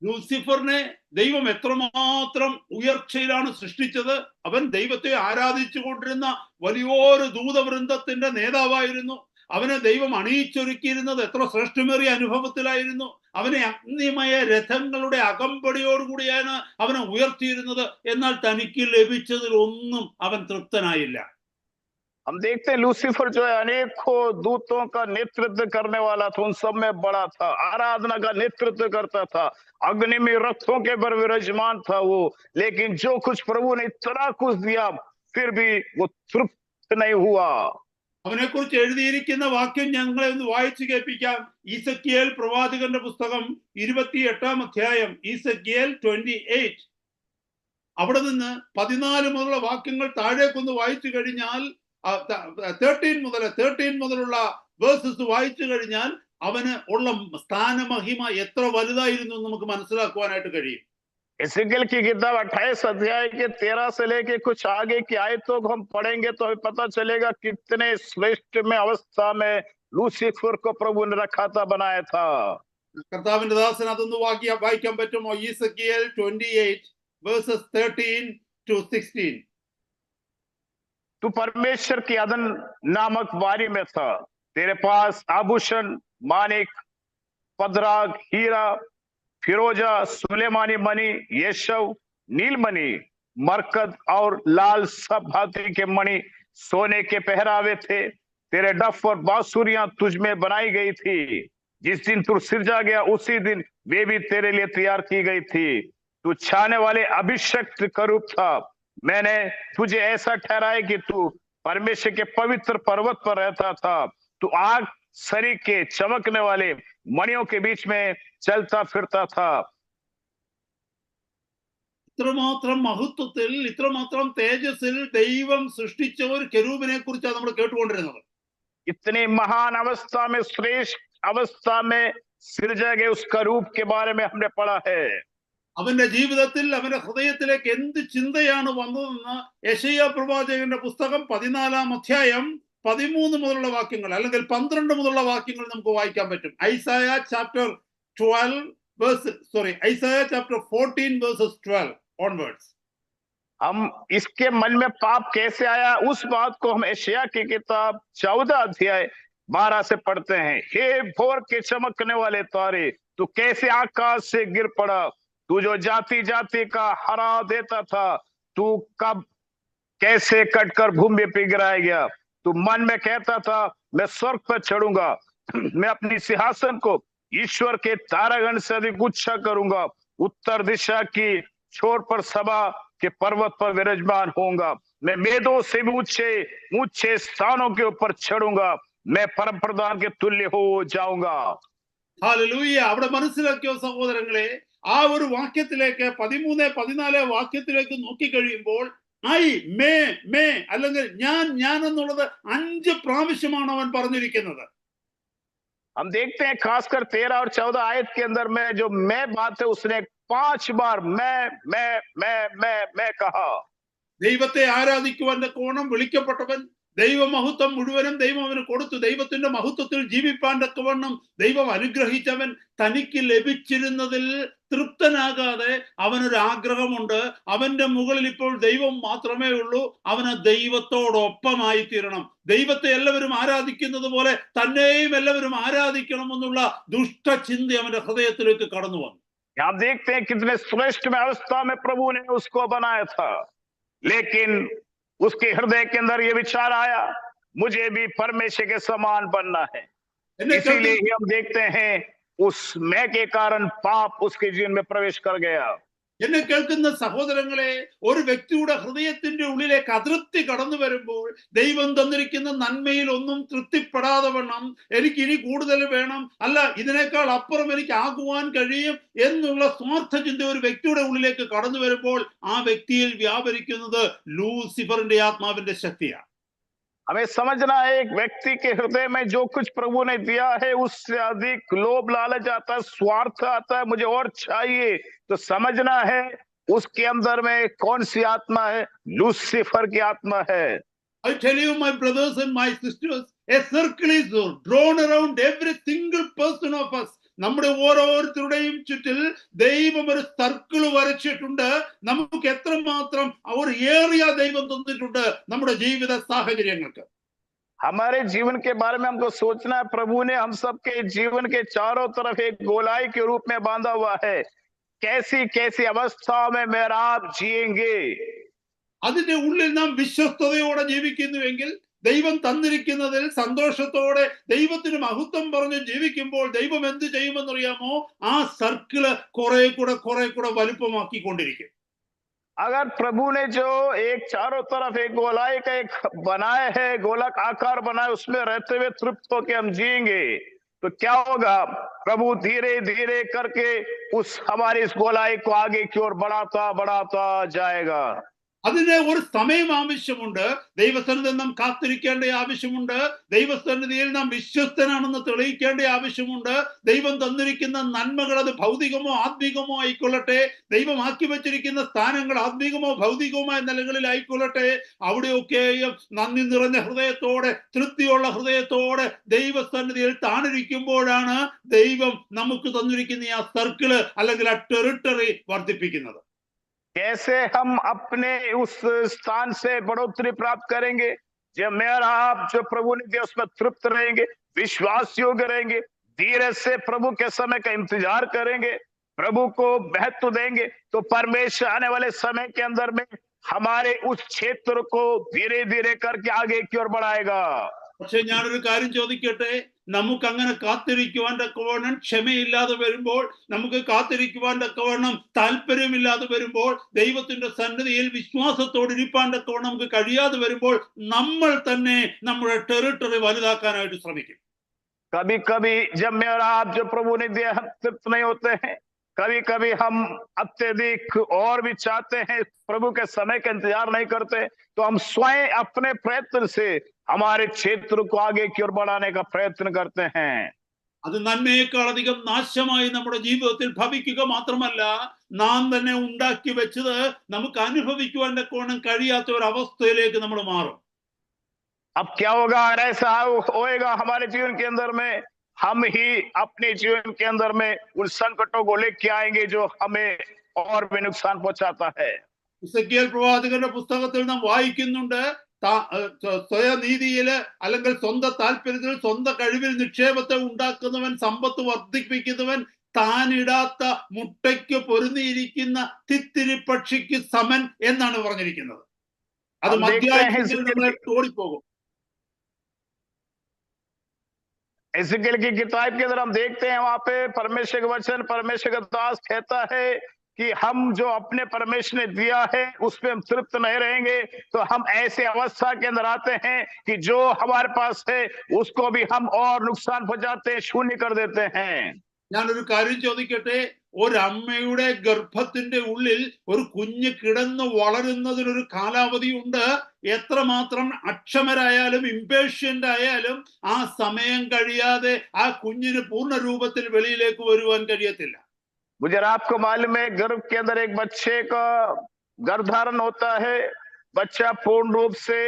ലൂസിഫറിനെ ദൈവം എത്രമാത്രം ഉയർച്ചയിലാണ് സൃഷ്ടിച്ചത്. അവൻ ദൈവത്തെ ആരാധിച്ചു കൊണ്ടിരുന്ന വലിയൊരു ദൂതവൃന്ദത്തിന്റെ നേതാവായിരുന്നു. അവനെ ദൈവം അണിയിച്ചൊരുക്കിയിരുന്നത് എത്ര ശ്രേഷ്ഠമേറിയ അനുഭവത്തിലായിരുന്നു. അവനെ അഗ്നിമയ രഥങ്ങളുടെ അകമ്പടിയോടുകൂടിയാണ് അവനെ ഉയർത്തിയിരുന്നത്. എന്നാൽ തനിക്ക് ലഭിച്ചതിൽ ഒന്നും അവൻ തൃപ്തനായില്ല. हम देखते हैं लूसीफर जो है अनेकों दूतों का नेतृत्व करने वाला था, उन सब में बड़ा था, आराधना का नेतृत्व करता था, अग्नि में रथों के पर विराजमान था वो। लेकिन जो कुछ प्रभु ने इतना कुछ दिया, फिर भी वो तृप्त नहीं हुआ। അവനെ കുറിച്ച് എഴുതിയിരിക്കുന്ന വാക്യം ഞങ്ങളെ ഒന്ന് വായിച്ചു കേൾപ്പിക്കാം. ഈസക്കിയേൽ പ്രവാചകന്റെ പുസ്തകം 28-ാം അധ്യായം, ഈസക്കിയേൽ 28. അവിടെ നിന്ന് 14 മുതലുള്ള വാക്യങ്ങൾ താഴേക്കൊന്ന് വായിച്ചു കഴിഞ്ഞാൽ, 13 മുതലുള്ള വേഴ്സസ് വായിച്ചു കഴിഞ്ഞാൽ അവന് ഉള്ള സ്ഥാനമഹിമ എത്ര വലുതായിരുന്നു നമുക്ക് മനസ്സിലാക്കുവാനായിട്ട് കഴിയും. एसेकिएल की किताब 28 अध्याय के 13 से लेके कुछ आगे की आयतों को हम पढ़ेंगे तो हमें पता चलेगा कितने श्रेष्ठ में अवस्था में लूसीफर को प्रभु ने रखा था, बनाया था। കർത്താവിന്റെ ദാസൻ അതൊന്ന് വായിക്കാൻ പറ്റുമോ? ഈസക്കിയേൽ 28 verses 13 to 16. तू परमेश्वर की अदन नामक वारी में था, तेरे पास आभूषण, मानिक, पदराग, हीरा, फिरोजा, सुलेमानी मणि, यशव, नीलमणि, मरकत और लाल सब भांति के मणि सोने के पहरावे थे। तेरे डफ और बांसुरियां तुझ में बनाई गई थी। जिस दिन तू सिरजा गया उसी दिन वे भी तेरे लिए तैयार की गई थी। तू छाने वाले अभिषक्त करूप था। मैंने तुझे ऐसा ठहराया कि तू परमेश्वर के पवित्र पर्वत पर रहता था। तू आग सरी के चमकने वाले मणियों के बीच में चलता फिरता था। ഇത്രമാത്രം മഹത്വത്തിൽ, ഇത്രമാത്രം തേജസ്സിൽ ദൈവം സൃഷ്ടിച്ച ഒരു കെരൂബിനെ കുറിച്ചാണ് നമ്മൾ കേട്ടുകൊണ്ടിരുന്നത്. इतनी महान अवस्था में, श्रेष्ठ अवस्था में सिरजा गए उस करूब के बारे में हमने पढ़ा है। അവന്റെ ജീവിതത്തിൽ, അവന്റെ ഹൃദയത്തിലേക്ക് എന്ത് ചിന്തയാണ് വന്നതെന്ന് യെശയ്യാ പ്രവാചകന്റെ പുസ്തകം 14-ാം അധ്യായം 13 മുതലുള്ള വാക്യങ്ങൾ, അല്ലെങ്കിൽ 12 മുതലുള്ള വാക്യങ്ങൾ നമുക്ക് വായിക്കാൻ പറ്റും. ഐസായ ചാപ്റ്റർ 14 verses 12 onwards. हम इसके मन में पाप कैसे आया, उस बात को हम यशायाह की किताब 14 अध्याय 12 से पढ़ते हैं। हे भोर के चमकने वाले तारे, तू कैसे आकाश से गिर पड़ा। तू जो जाति जाति का हरा देता था, तू कब कैसे कटकर भूमि पे गिराया गया। तू मन में कहता था मैं स्वर्ग पर चढ़ूंगा, मैं अपनी सिंहासन को ईश्वर के तारागण से अधिक ऊंचा करूंगा। उत्तर दिशा की छोर पर सभा के पर्वत पर विराजमान होऊंगा। मैं मेदों से भी ऊंचे ऊंचे स्थानों के ऊपर चढ़ूंगा। मैं परम प्रधान के तुल्य हो जाऊंगा। ഹല്ലേലൂയ. അവിടെ മനസ്സിലാക്കിയോ സഹോദരങ്ങളെ? ആ ഒരു വാക്യത്തിലേക്ക് 13-14 വാക്യത്തിലേക്ക് നോക്കിക്കഴിയുമ്പോൾ മേ അല്ലെങ്കിൽ ഞാൻ എന്നുള്ളത് 5 പ്രാവശ്യമാണ് അവൻ പറഞ്ഞിരിക്കുന്നത്. हम देखते हैं खासकर 13 और 14 आयत के अंदर में जो मैं बात है उसने 5 बार मैं कहा। ദൈവത്തെ ആരാധിക്കുവാൻ തക്കവണ്ണം വിളിക്കപ്പെട്ടവൻ, ദൈവമഹത്വം മുഴുവനും ദൈവം അവന് കൊടുത്തു. ദൈവത്തിന്റെ മഹത്വത്തിൽ ജീവിപ്പാൻ തക്കവണ്ണം ദൈവം അനുഗ്രഹിച്ചവൻ തനിക്ക് ലഭിച്ചിരുന്നതിൽ തൃപ്തനാകാതെ അവനൊരു ആഗ്രഹമുണ്ട്. അവന്റെ മുകളിൽ ഇപ്പോൾ ദൈവം മാത്രമേ ഉള്ളൂ. അവന് ദൈവത്തോടൊപ്പമായി തീരണം. ദൈവത്തെ എല്ലാവരും ആരാധിക്കുന്നത് പോലെ തന്നെയും എല്ലാവരും ആരാധിക്കണമെന്നുള്ള ദുഷ്ടചിന്ത അവന്റെ ഹൃദയത്തിലേക്ക് കടന്നു വന്നു. आप देखते हैं कितने श्रेष्ठ में अवस्था में प्रभु ने उसको बनाया था, लेकिन उसके हृदय के अंदर ये विचार आया मुझे भी परमेश्वर के समान बनना है। इसीलिए ही हम देखते हैं उस मैं के कारण पाप उसके जीवन में प्रवेश कर गया। എന്നെ കേൾക്കുന്ന സഹോദരങ്ങളെ, ഒരു വ്യക്തിയുടെ ഹൃദയത്തിന്റെ ഉള്ളിലേക്ക് അതൃപ്തി കടന്നു വരുമ്പോൾ ദൈവം തന്നിരിക്കുന്ന നന്മയിൽ ഒന്നും തൃപ്തിപ്പെടാതെ വണ്ണം എനിക്ക് ഇനി കൂടുതൽ വേണം, അല്ല ഇതിനേക്കാൾ അപ്പുറം എനിക്ക് ആകുവാൻ കഴിയും എന്നുള്ള സ്വാർത്ഥ ചിന്ത ഒരു വ്യക്തിയുടെ ഉള്ളിലേക്ക് കടന്നു വരുമ്പോൾ ആ വ്യക്തിയിൽ വ്യാപരിക്കുന്നത് ലൂസിഫറിന്റെ ആത്മാവിന്റെ ശക്തിയാണ്. हमें समझना है एक व्यक्ति के हृदय में जो कुछ प्रभु ने दिया है उससे अधिक लोभ लालच आता है, स्वार्थ आता है, मुझे और चाहिए। तो समझना है उसके अंदर में कौन सी आत्मा है, लूसीफर की आत्मा है। I tell you, my brothers and my sisters, a circle is drawn around every single person of us. നമ്മുടെ ഓരോരുത്തരുടെയും ചുറ്റിൽ ദൈവം ഒരു സർക്കിൾ വരച്ചിട്ടുണ്ട്. നമുക്ക് എത്രമാത്രം ഒരു ഏറിയ ദൈവം തന്നിട്ടുണ്ട് നമ്മുടെ ജീവിത സാഹചര്യങ്ങൾക്ക്. हमारे जीवन के बारे में हमको सोचना है, प्रभु ने हम सबके जीवन के चारों तरफ एक गोलाई के रूप में बांधा हुआ है। कैसी कैसी अवस्थाओं में मेरा आप जिएंगे, അതിന്റെ ഉള്ളിൽ നാം വിശ്വസ്തയോടെ ജീവിക്കുന്നുവെങ്കിൽ, ദൈവം തന്നിരിക്കുന്നതിൽ സന്തോഷത്തോടെ ദൈവത്തിന് മഹത്വം പറഞ്ഞ് ജീവിക്കുമ്പോൾ ദൈവം എന്ത് ചെയ്യുമെന്നറിയാമോ? ആ സർക്കിള് കുറെ കൂടെ വലുപ്പമാക്കിക്കൊണ്ടിരിക്കും. अगर प्रभु ने जो एक चारों तरफ एक गोलाई का एक बनाया है, गोलक आकार बनाया, उसमें रहते हुए तृप्त होकर हम जिएंगे, तो क्या होगा? प्रभु धीरे धीरे करके उस हमारी इस गोलाई को आगे की ओर बढ़ाता जाएगा। അതിന് ഒരു സമയം ആവശ്യമുണ്ട്. ദൈവസന്നിധിയിൽ നാം കാത്തിരിക്കേണ്ട ആവശ്യമുണ്ട്. ദൈവസന്നിധിയിൽ നാം വിശ്വസ്തനാണെന്ന് തെളിയിക്കേണ്ട ആവശ്യമുണ്ട്. ദൈവം തന്നിരിക്കുന്ന നന്മകൾ, അത് ഭൗതികമോ ആത്മീകമോ ആയിക്കൊള്ളട്ടെ, ദൈവം ആക്കി വെച്ചിരിക്കുന്ന സ്ഥാനങ്ങൾ ആത്മീകമോ ഭൗതികമോ നിലകളിൽ ആയിക്കൊള്ളട്ടെ, അവിടെയൊക്കെയും നന്ദി നിറഞ്ഞ ഹൃദയത്തോടെ, തൃപ്തിയുള്ള ഹൃദയത്തോടെ ദൈവസന്നിധിയിൽ താണിരിക്കുമ്പോഴാണ് ദൈവം നമുക്ക് തന്നിരിക്കുന്ന ആ സർക്കിള് അല്ലെങ്കിൽ ആ ടെറിട്ടറി വർദ്ധിപ്പിക്കുന്നത്. कैसे हम अपने उस स्थान से बढ़ोतरी प्राप्त करेंगे? जब मेरा आप जो प्रभु ने दिया उसमें तृप्त रहेंगे, विश्वास योग्य रहेंगे, धीरे से प्रभु के समय का इंतजार करेंगे, प्रभु को महत्व देंगे, तो परमेश्वर आने वाले समय के अंदर में हमारे उस क्षेत्र को धीरे धीरे करके आगे की ओर बढ़ाएगा। പക്ഷെ ഞാനൊരു കാര്യം ചോദിക്കട്ടെ, നമുക്ക് അങ്ങനെ കാത്തിരിക്കുവാൻ തക്കവണ്ണം ക്ഷമയില്ലാതെ വരുമ്പോൾ, നമുക്ക് കാത്തിരിക്കുവാൻ തക്കവണ്ണം താല്പര്യമില്ലാതെ വരുമ്പോൾ, ദൈവത്തിന്റെ സന്നിധിയിൽ വിശ്വാസത്തോടെ ഇരിപ്പാൻ തക്കവണ്ണം നമുക്ക് കഴിയാതെ വരുമ്പോൾ, നമ്മൾ തന്നെ നമ്മുടെ ടെറിട്ടറി വലുതാക്കാനായിട്ട് ശ്രമിക്കും. कभी कभी जब मेरा आप जो प्रभु ने दिया हम तृप्त नहीं होते हैं, कभी कभी हम अत्यधिक और भी चाहते हैं, प्रभु के समय का इंतजार नहीं करते, तो हम स्वयं अपने प्रयत्न से हमारे क्षेत्र को आगे की ओर बढ़ाने का प्रयत्न करते हैं। അത് നന്മയേക്കാൾ അധികം നാശമായി നമ്മുടെ ജീവിതത്തിൽ ഭവിക്കുക മാത്രമല്ല, നാം തന്നെ ഉണ്ടാക്കി വെച്ചത് നമുക്ക് അനുഭവിക്കുവാൻ തക്കവണ്ണം കഴിയാത്ത ഒരു അവസ്ഥയിലേക്ക് നമ്മൾ മാറും. अब क्या होगा? ऐसा होएगा हमारे जीवन के अंदर में, हम ही अपने जीवन के अंदर में उन संकटों को लेके आएंगे जो हमें और भी नुकसान पहुंचाता है। ഇസക്കിയേൽ പ്രവാചകന്റെ പുസ്തകത്തിൽ നാം വായിക്കുന്നുണ്ട്, സ്വയനീതിയില് അല്ലെങ്കിൽ സ്വന്തം താല്പര്യത്തിൽ സ്വന്തം കഴിവിൽ നിക്ഷേപത്തെ ഉണ്ടാക്കുന്നവൻ, സമ്പത്ത് വർദ്ധിപ്പിക്കുന്നവൻ താനിടാത്ത മുട്ടയ്ക്ക് പൊരുന്നിയിരിക്കുന്ന തിത്തിരി പക്ഷിക്ക് സമൻ എന്നാണ് പറഞ്ഞിരിക്കുന്നത്. അത് മധ്യാഹ്നത്തിൽ ഓടിപ്പോകും. एजेकिएल की किताब के अंदर हम देखते हैं, वहां पे परमेश्वर का वचन, परमेश्वर का दास कहता है कि हम जो अपने परमेश्वर ने दिया है उसमें हम तृप्त नहीं रहेंगे, तो हम ऐसे अवस्था के अंदर आते हैं कि जो हमारे पास है उसको भी हम और नुकसान पहुंचाते हैं, शून्य कर देते हैं। ഞാനൊരു കാര്യം ചോദിക്കട്ടെ, ഒരമ്മയുടെ ഗർഭത്തിന്റെ ഉള്ളിൽ ഒരു കുഞ്ഞ് കിടന്ന് വളരുന്നതിനൊരു കാലാവധി ഉണ്ട്. എത്രമാത്രം അക്ഷമരായാലും ഇംപേഷ്യന്റ് ആയാലും ആ സമയം കഴിയാതെ ആ കുഞ്ഞിന് പൂർണ്ണ രൂപത്തിൽ വെളിയിലേക്ക് വരുവാൻ കഴിയത്തില്ല. मुझे आपको मालूम है, गर्भ के अंदर एक बच्चे का गर्भधारण होता है, बच्चा पूर्ण रूप से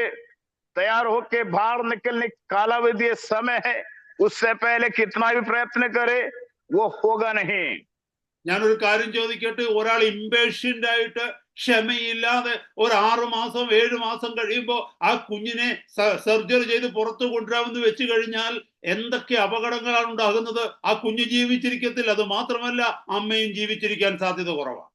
तैयार होके बाहर निकलने कालावधि समय है, उससे पहले कितना भी प्रयत्न करे वो होगा नहीं। ഞാനൊരു കാര്യം ചോദിക്കട്ടെ, ഒരാൾ ഇംപേഷ്യന്റ് ആയിട്ട് ക്ഷമയില്ലാതെ ഒരു 6 മാസം 7 മാസം കഴിയുമ്പോൾ ആ കുഞ്ഞിനെ സർജറി ചെയ്ത് പുറത്തു കൊണ്ടുവരാമെന്ന് വെച്ച് കഴിഞ്ഞാൽ എന്തൊക്കെ അപകടങ്ങളാണ് ഉണ്ടാകുന്നത്? ആ കുഞ്ഞ് ജീവിച്ചിരിക്കത്തില്ല. അത് മാത്രമല്ല, അമ്മയും ജീവിച്ചിരിക്കാൻ സാധ്യത കുറവാണ്.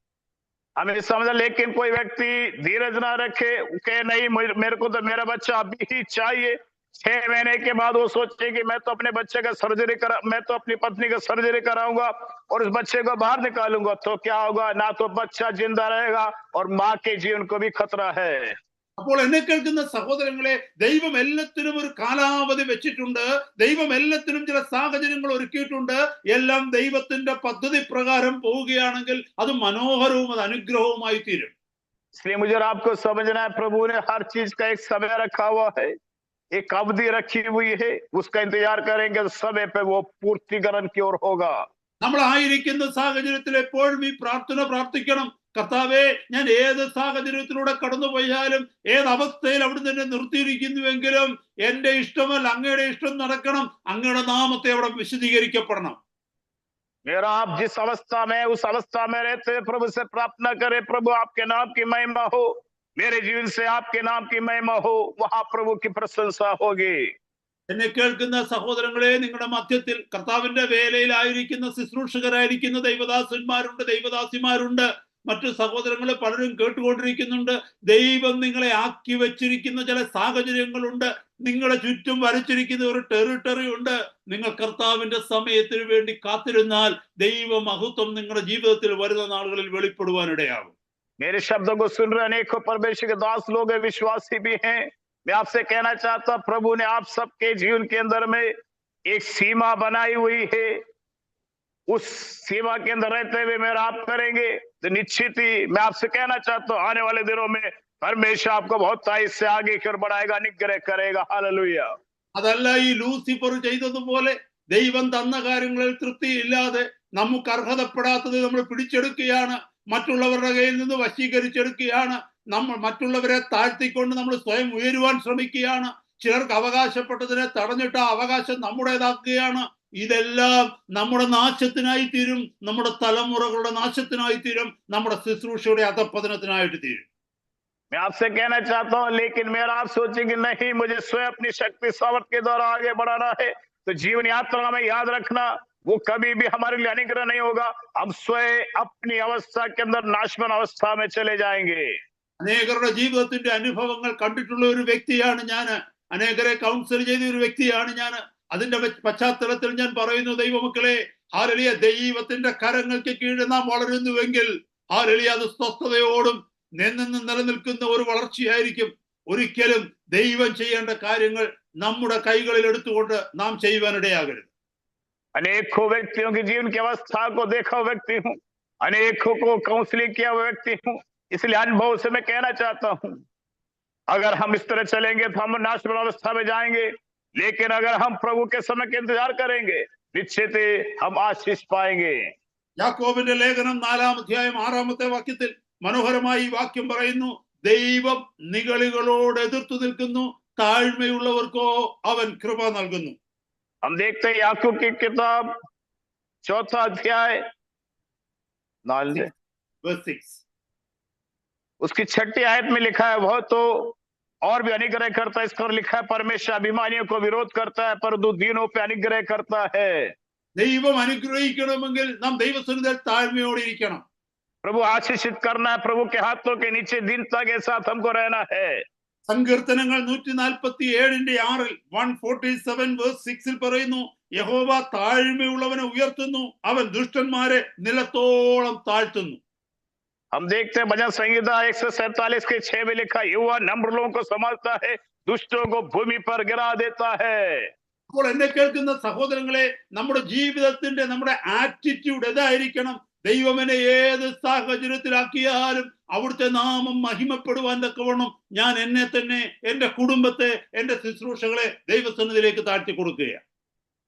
हमें समझ, लेकिन कोई व्यक्ति धीरज ना रखे, कहे नहीं मेरे को तो मेरा बच्चा अभी ही चाहिए, 6 महीने के बाद वो सोचे कि मैं तो अपने बच्चे का सर्जरी करा, मैं तो अपनी पत्नी का सर्जरी कराऊंगा और उस बच्चे को बाहर निकालूंगा, तो क्या होगा? ना तो बच्चा जिंदा रहेगा और माँ के जीवन को भी खतरा है। അപ്പോൾ എന്നെ കേൾക്കുന്ന സഹോദരങ്ങളെ, ദൈവം എല്ലാത്തിനും ഒരു കാലാവധി വെച്ചിട്ടുണ്ട്. ദൈവം എല്ലാത്തിനും ചില സാഹചര്യങ്ങൾ ഒരുക്കിയിട്ടുണ്ട്. എല്ലാം ദൈവത്തിന്റെ പദ്ധതി പ്രകാരം പോവുകയാണെങ്കിൽ അത് മനോഹരവും അത് അനുഗ്രഹവുമായി തീരും. इसलिए मुझे और आपको समझना है, प्रभु ने हर चीज का एक समय रखा हुआ है, एक अवधि रखी हुई है, उसका इंतजार करेंगे तो समय पे वो पूर्तिकरण की ओर होगा। നമ്മൾ ആയിരിക്കുന്ന സാഹചര്യത്തിൽ എപ്പോഴും ഈ പ്രാർത്ഥന പ്രാർത്ഥിക്കണം. കർത്താവേ, ഞാൻ ഏത് സാഹചര്യത്തിലൂടെ കടന്നുപോയാലും ഏത് അവസ്ഥയിൽ അവിടുന്ന് എന്നെ നിർത്തിയിരിക്കുന്നുവെങ്കിലും എന്റെ ഇഷ്ടമല്ല, അങ്ങയുടെ ഇഷ്ടം നടക്കണം. അങ്ങയുടെ നാമത്തെ അവിടെ വിശദീകരിക്കപ്പെടണം. मेरा आप जिस अवस्था में उस अवस्था में रहते हैं, प्रभु से प्रार्थना करें, प्रभु आपके नाम की महिमा हो, मेरे जीवन से आपके नाम की महिमा हो, वहां प्रभु की प्रशंसा होगी। എന്നെ കേൾക്കുന്ന സഹോദരങ്ങളെ, നിങ്ങളുടെ മധ്യത്തിൽ കർത്താവിന്റെ വേലയിലായിരിക്കുന്ന ശുശ്രൂഷകരായിരിക്കുന്ന ദൈവദാസന്മാരുണ്ട്, ദൈവദാസിമാരുണ്ട്, മറ്റു സഹോദരങ്ങൾ പലരും കേട്ടുകൊണ്ടിരിക്കുന്നുണ്ട്. ദൈവം നിങ്ങളെ ആക്കി വെച്ചിരിക്കുന്ന ചില സാഹചര്യങ്ങളുണ്ട്. നിങ്ങളെ ചുറ്റും വരച്ചിരിക്കുന്ന ഒരു ടെറിട്ടറി ഉണ്ട്. നിങ്ങൾ കർത്താവിന്റെ സമയത്തിന് വേണ്ടി കാത്തിരുന്നാൽ ദൈവ മഹത്വം നിങ്ങളുടെ ജീവിതത്തിൽ വരുന്ന നാളുകളിൽ വെളിപ്പെടുവാനിടയാകും. मेरे शब्दों को सुन रहे अनेकों परमेश्वर के दास लोग हैं, विश्वासी भी हैं। मैं आपसे कहना चाहता, प्रभु ने आप सबके जीवन के अंदर में एक सीमा बनाई हुई है। उस सीमा के अंदर रहते हुए मेरा आप करेंगे तो निश्चित ही मैं आपसे कहना चाहता हूं, आने वाले दिनों में परमेश्वर आपको बहुत तेजी से आगे की ओर बढ़ाएगा, अनुग्रह करेगा। हालेलुया। അതല്ല ഈ ലൂസിഫർ ചെയ്തതുപോലെ ദൈവം തന്ന കാര്യങ്ങളിൽ തൃപ്തിയില്ലാതെ നമുക്ക് അർഹതപ്പെടാത്തത് നമ്മൾ പിടിച്ചെടുക്കുകയാണ്, മറ്റുള്ളവരുടെ കയ്യിൽ നിന്ന് വശീകരിച്ചെടുക്കുകയാണ്. നമ്മൾ മറ്റുള്ളവരെ താഴ്ത്തിക്കൊണ്ട് നമ്മൾ സ്വയം ഉയരുവാൻ ശ്രമിക്കുകയാണ്. ചിലർക്ക് അവകാശപ്പെട്ടതിനെ തടഞ്ഞിട്ട് ആ അവകാശം നമ്മുടേതാക്കുകയാണ്. ഇതെല്ലാം നമ്മുടെ നാശത്തിനായി തീരും, നമ്മുടെ തലമുറകളുടെ നാശത്തിനായി തീരും, നമ്മുടെ ശുശ്രൂഷയുടെ അധപ്പതനത്തിനായിട്ട് തീരും. मैं आपसे कहना चाहता हूं, लेकिन मेरा आप सोचेंगे नहीं, मुझे स्वयं अपनी शक्ति सामर्थ के द्वारा आगे बढ़ाना है, तो जीवन यात्रा में याद रखना वो कभी भी हमारे लिए अनुग्रह नहीं होगा। हम स्वयं अपनी अवस्था के अंदर नाशवान अवस्था में चले जाएंगे। അനേകരുടെ ജീവിതത്തിന്റെ അനുഭവങ്ങൾ കണ്ടിട്ടുള്ള ഒരു വ്യക്തിയാണ് ഞാൻ. അനേകരെ കൗൺസിൽ ചെയ്ത ഒരു വ്യക്തിയാണ് ഞാൻ. അതിന്റെ പശ്ചാത്തലത്തിൽ ഞാൻ പറയുന്നു, ദൈവമക്കളെ, ഹല്ലേലൂയ, ദൈവത്തിന്റെ കരങ്ങൾക്ക് കീഴിൽ നാം വളരുന്നുവെങ്കിൽ ഹല്ലേലൂയ, അത് സ്വസ്ഥതയോടും നിന്ന് നിലനിൽക്കുന്ന ഒരു വളർച്ചയായിരിക്കും. ഒരിക്കലും ദൈവം ചെയ്യേണ്ട കാര്യങ്ങൾ നമ്മുടെ കൈകളിൽ എടുത്തുകൊണ്ട് നാം ചെയ്യുവാനിടയാകരുത്. अनेकों व्यक्तियों के जीवन की अवस्था को देखा हुआ व्यक्ति हूँ, अनेकों को काउंसलिंग किया हुआ व्यक्ति हूँ, इसलिए अनुभव से मैं कहना चाहता हूँ, अगर हम इस तरह चलेंगे तो हम नाशवान अवस्था में जाएंगे, लेकिन अगर हम प्रभु के समय का इंतजार करेंगे निश्चित ही हम आशीष पाएंगे। യാക്കോബിന്റെ ലേഖനം 4-ാം അധ്യായം 6-ാമത്തെ വാക്യത്തിൽ മനോഹരമായി ഈ വാക്യം പറയുന്നു, ദൈവം നിഗളികളോട് എതിർത്തു നിൽക്കുന്നു, താഴ്മയുള്ളവർക്കോ അവൻ കൃപ നൽകുന്നു. हम देखते हैं याकूब की किताब 4 अध्याय 6 उसकी 6 आयत में लिखा है, वह तो और भी अनुग्रह करता है। इस पर लिखा है, परमेश्वर अभिमानियों को विरोध करता है परंतु दीनों पे अनुग्रह करता है। ദൈവം അനുഗ്രഹിക്കണമെങ്കിൽ നാം ദൈവസന്നിധിയിൽ താഴ്മയോടെ ഇരിക്കണം. प्रभु आशीषित करना है, प्रभु के हाथों के नीचे दीनता के साथ हमको रहना है। സങ്കീർത്തനങ്ങൾ 147:6 147:6 പറയുന്നു, യഹോവ താഴ്മയുള്ളവനെ ഉയർത്തുന്നു, അവൻ ദുഷ്ടന്മാരെ നിലത്തോളം താഴ്ത്തുന്നു. हम देखते हैं भजन संहिता 147 के 6 में लिखा, युवा नम्र लोगों को संभालता है, दुष्टों को भूमि पर गिरा देता है। അപ്പോൾ എന്നെ കേൾക്കുന്ന സഹോദരങ്ങളെ, നമ്മുടെ ജീവിതത്തിന്റെ നമ്മുടെ ആറ്റിറ്റ്യൂഡ് എന്തായിരിക്കണം? ദൈവമെന്നെ ഏത് സാഹചര്യത്തിലാക്കിയാലും അവിടുത്തെ നാമം മഹിമപ്പെടുവാൻ തക്കവണ്ണം ഞാൻ എന്നെ തന്നെ, എന്റെ കുടുംബത്തെ, എന്റെ ശുശ്രൂഷകളെ ദൈവസന്നിധിയിലേക്ക് താഴ്ത്തി കൊടുക്കുകയാണ്.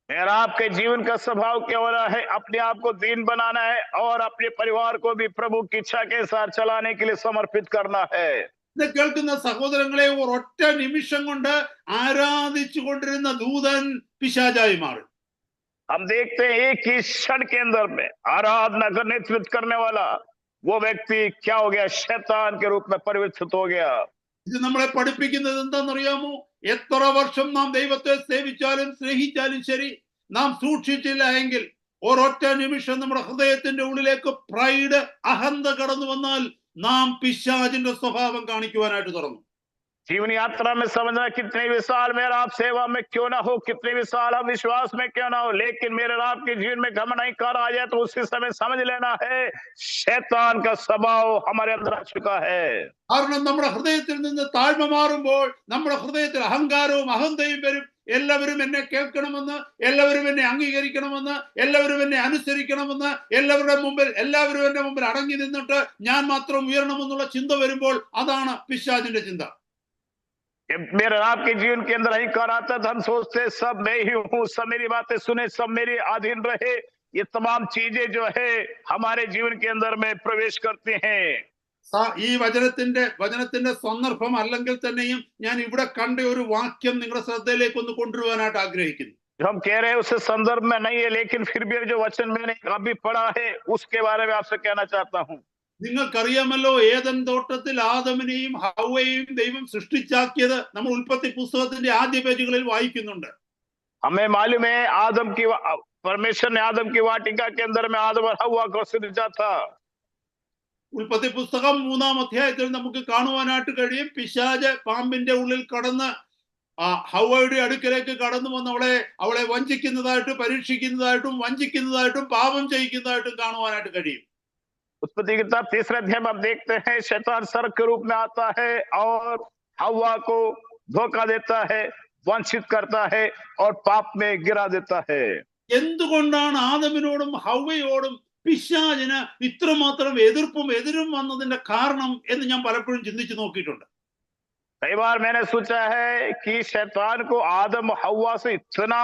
मेरा आपके जीवन का स्वभाव क्या हो रहा है? अपने आप को दीन बनाना है और अपने परिवार को भी प्रभु की इच्छा के साथ चलाने के लिए समर्पित करना है। ഇത് കേൾക്കുന്ന സഹോദരങ്ങളെ, ഒരൊറ്റ നിമിഷം കൊണ്ട് ആരാധിച്ചു കൊണ്ടിരുന്ന ദൂതൻ പിശാചായി മാറും. हम देखते हैं एक ही क्षण के अंदर में आराधना का नेतृत्व करने वाला वो व्यक्ति क्या हो गया? शैतान के रूप में परिवर्तित हो गया। ഇത് നമ്മളെ പഠിപ്പിക്കുന്നത് എന്താണെന്നറിയാമോ? എത്ര വർഷം നാം ദൈവത്തെ സേവിച്ചാലും സ്നേഹിച്ചാലും ശരി, നാം സൂക്ഷിച്ചില്ല എങ്കിൽ ഒരൊറ്റ നിമിഷം നമ്മുടെ ഹൃദയത്തിന്റെ ഉള്ളിലേക്ക് പ്രൈഡ്, അഹന്ത കടന്നു വന്നാൽ നാം പിശാചിന്റെ സ്വഭാവം കാണിക്കുവാനായിട്ട് തുടങ്ങും. जीवन यात्रा में समझना कितने भी साल मेरा आप सेवा में क्यों ना हो, कितने भी साल आप विश्वास में क्यों ना हो, लेकिन मेरे आप के जीवन में घमंड नहीं कर आ जाए तो उसी समय समझ लेना है शैतान का स्वभाव हमारे अंदर आ चुका है। കാരണം നമ്മുടെ ഹൃദയത്തിൽ നിന്ന് താഴ്മ മാറുമ്പോൾ നമ്മുടെ ഹൃദയത്തിൽ അഹങ്കാരവും അഹന്തയും വരും. എല്ലാവരും എന്നെ കേൾക്കണമെന്ന്, എല്ലാവരും എന്നെ അംഗീകരിക്കണമെന്ന്, എല്ലാവരും എന്നെ അനുസരിക്കണമെന്ന്, എല്ലാവരും എന്റെ മുമ്പിൽ അടങ്ങി നിന്നിട്ട് ഞാൻ മാത്രം ഉയരണമെന്നുള്ള ചിന്ത വരുമ്പോൾ അതാണ് പിശാചിന്റെ ചിന്ത. मेरे आपके जीवन के अंदर अहंकार आता था, हम सोचते सब मैं ही हूँ, सब मेरी बातें सुने, सब मेरे अधीन रहे। ये तमाम चीजें जो है हमारे जीवन के अंदर में प्रवेश करती हैं। ഈ വചനത്തിന്റെ സന്ദർഭം അല്ലെങ്കിൽ തന്നെയും ഞാൻ ഇവിടെ കണ്ട ഒരു വാക്യം നിങ്ങളുടെ ശ്രദ്ധയിലേക്ക് ഒന്ന് കൊണ്ടുവരാനായിട്ട് ആഗ്രഹിക്കുന്നു. जो हम कह रहे हैं उससे संदर्भ में नहीं है, लेकिन फिर भी जो वचन मैंने अभी पढ़ा है उसके बारे में आपसे कहना चाहता हूँ. നിങ്ങൾക്കറിയാമല്ലോ, ഏദൻ തോട്ടത്തിൽ ആദമിനെയും ഹവ്വയെയും ദൈവം സൃഷ്ടിച്ചാക്കിയത് നമ്മൾ ഉൽപ്പത്തി പുസ്തകത്തിന്റെ ആദ്യ പേജുകളിൽ വായിക്കുന്നുണ്ട്. हमें मालूम है परमेश्वर ने आदम की वाटिका के अंदर में आदम और हव्वा को सृजा था. ഉൽപ്പത്തി പുസ്തകം 3-ാം അധ്യായത്തിൽ നമുക്ക് കാണുവാനായിട്ട് കഴിയും, പിശാച് പാമ്പിന്റെ ഉള്ളിൽ കടന്ന് ഹവ്വയുടെ അടുക്കലേക്ക് കടന്നു വന്ന് അവളെ വഞ്ചിക്കുന്നതായിട്ടും പരീക്ഷിക്കുന്നതായിട്ടും വഞ്ചിക്കുന്നതായിട്ടും പാപം ചെയ്യിക്കുന്നതായിട്ടും കാണുവാനായിട്ട് കഴിയും. उत्पत्ति किताब 3रे अध्याय में आप देखते हैं शैतान सर्प के रूप में आता है और हव्वा को धोखा देता है, वंचित करता है और पाप में गिरा देता है. എന്തുകൊണ്ടാണ് ആദമിനോടും ഹവ്വയോടും പിശാചിന് ഇത്രമാത്രം എതിരും വന്നതിന്റെ കാരണം എന്ന് ഞാൻ പലപ്പോഴും ചിന്തിച്ചു നോക്കിയിട്ടുണ്ട്. कई बार मैंने सोचा है कि शैतान को आदम हव्वा से इतना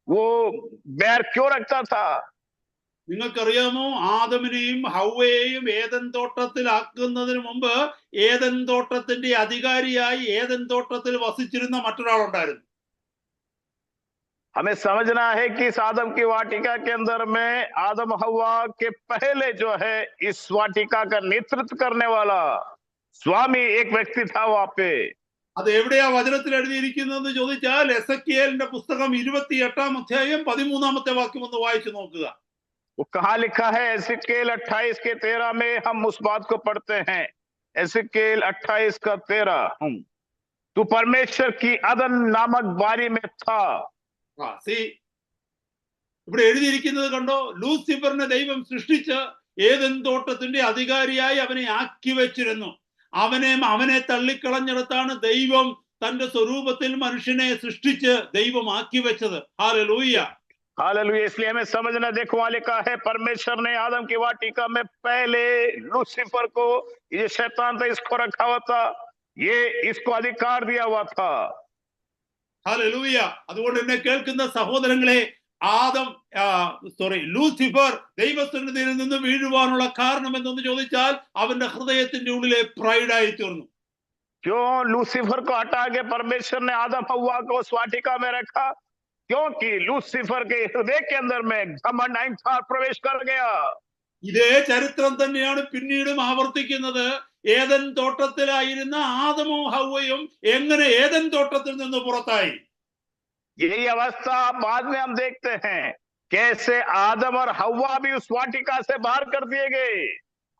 वो बैर क्यों रखता था. നിങ്ങൾക്കറിയാമോ, ആദമിനെയും ഹവ്വയെയും ഏദൻ തോട്ടത്തിലാക്കുന്നതിന് മുമ്പ് ഏദൻ തോട്ടത്തിന്റെ അധികാരിയായി ഏദൻ തോട്ടത്തിൽ വസിച്ചിരുന്ന മറ്റൊരാളുണ്ടായിരുന്നു. हमें समझना है कि इस आदम की वाटिका के अंदर में आदम हव्वा के पहले जो है इस वाटिका का नेतृत्व करने वाला स्वामी एक व्यक्ति था वहां पे. അത് എവിടെയാ വചനത്തിൽ എഴുതിയിരിക്കുന്നത് ചോദിച്ചാൽ എസെക്കിയേലിന്റെ പുസ്തകം 28-ാം അധ്യായം 13-ാമത്തെ വാക്യം ഒന്ന് വായിച്ചു നോക്കുക. वो कहाँ लिखा है? एसेकिएल 28 के 13 में हम उस बात को पढ़ते हैं. एसेकिएल 28 का 13, तू परमेश्वर की अदन नामक बारी में था. ഇവിടെ എഴുതിയിരിക്കുന്നത് കണ്ടോ, ലൂസിഫറിനെ ദൈവം സൃഷ്ടിച്ച് ഏദൻ തോട്ടത്തിന്റെ അധികാരിയായി അവനെ ആക്കി വെച്ചിരുന്നു. അവനെ തള്ളിക്കളഞ്ഞിടത്താണ് ദൈവം തന്റെ സ്വരൂപത്തിൽ മനുഷ്യനെ സൃഷ്ടിച്ച് ദൈവം ആക്കി വെച്ചത്. Hallelujah, hallelujah. इसलिए हमें समझना, देखो वहां लिखा है परमेश्वर ने आदम की वाटिका में पहले लूसीफर को, ये शैतान था, इसको रखा हुआ था, ये इसको अधिकार दिया हुआ था. ഹല്ലേലൂയ. അതുകൊണ്ട് എന്നെ കേൾക്കുന്ന സഹോദരങ്ങളെ, ലൂസിഫർ ദൈവസന്നിധിയിൽ നിന്ന് വീഴുവാനുള്ള കാരണം എന്തെന്ന് ചോദിച്ചാൽ അവന്റെ ഹൃദയത്തിന്റെ ഉള്ളിലെ പ്രൈഡായി തീർന്നു. क्यों लूसीफर को हटा के परमेश्वर ने आदम हव्वा को उस वाटिका में रखा? क्योंकि लूसीफर के हृदय के अंदर में घमंड अहंकार प्रवेश कर गया. ഇതേ ചരിത്രം തന്നെയാണ് പിന്നീടും ആവർത്തിക്കുന്നത്. ഏദൻ തോട്ടത്തിലായിരുന്ന ആദമും ഹവ്വയും എങ്ങനെ ഏദൻ തോട്ടത്തിൽ നിന്ന് പുറത്തായി? यही अवस्था बाद में हम देखते हैं, कैसे आदम और हव्वा भी उस वाटिका से बाहर कर दिए गए.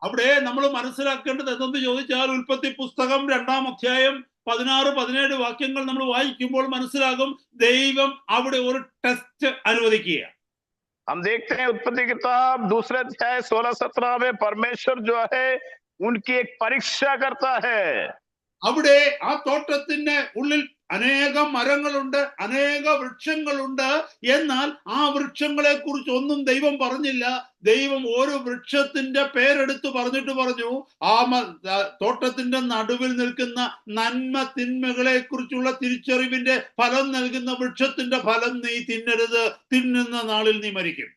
അവിടെ നമ്മൾ മനസ്സിലാക്കേണ്ടത് എന്തെന്ന് ചോദിച്ചാൽ ഉൽപ്പത്തി പുസ്തകം 2-ാം അധ്യായം 16-17 വാക്യങ്ങൾ നമ്മൾ വായിക്കുമ്പോൾ മനസ്സിലാകും, ദൈവം അവിടെ ഒരു ടെസ്റ്റ് അനുവദിക്കുക. हम देखते हैं उत्पत्ति किताब 2रे अध्याय 16-17 में परमेश्वर जो है उनकी एक परीक्षा करता है. അവിടെ ആ തോട്ടത്തിന്റെ ഉള്ളിൽ അനേകം മരങ്ങളുണ്ട്, അനേക വൃക്ഷങ്ങളുണ്ട്. എന്നാൽ ആ വൃക്ഷങ്ങളെ കുറിച്ച് ഒന്നും ദൈവം പറഞ്ഞില്ല. ദൈവം ഓരോ വൃക്ഷത്തിന്റെ പേരെടുത്ത് പറഞ്ഞു, ആ തോട്ടത്തിന്റെ നടുവിൽ നിൽക്കുന്ന നന്മ തിന്മകളെ കുറിച്ചുള്ള തിരിച്ചറിവിന്റെ ഫലം നൽകുന്ന വൃക്ഷത്തിന്റെ ഫലം നീ തിന്നരുത്, തിന്നുന്ന നാളിൽ നീ മരിക്കും.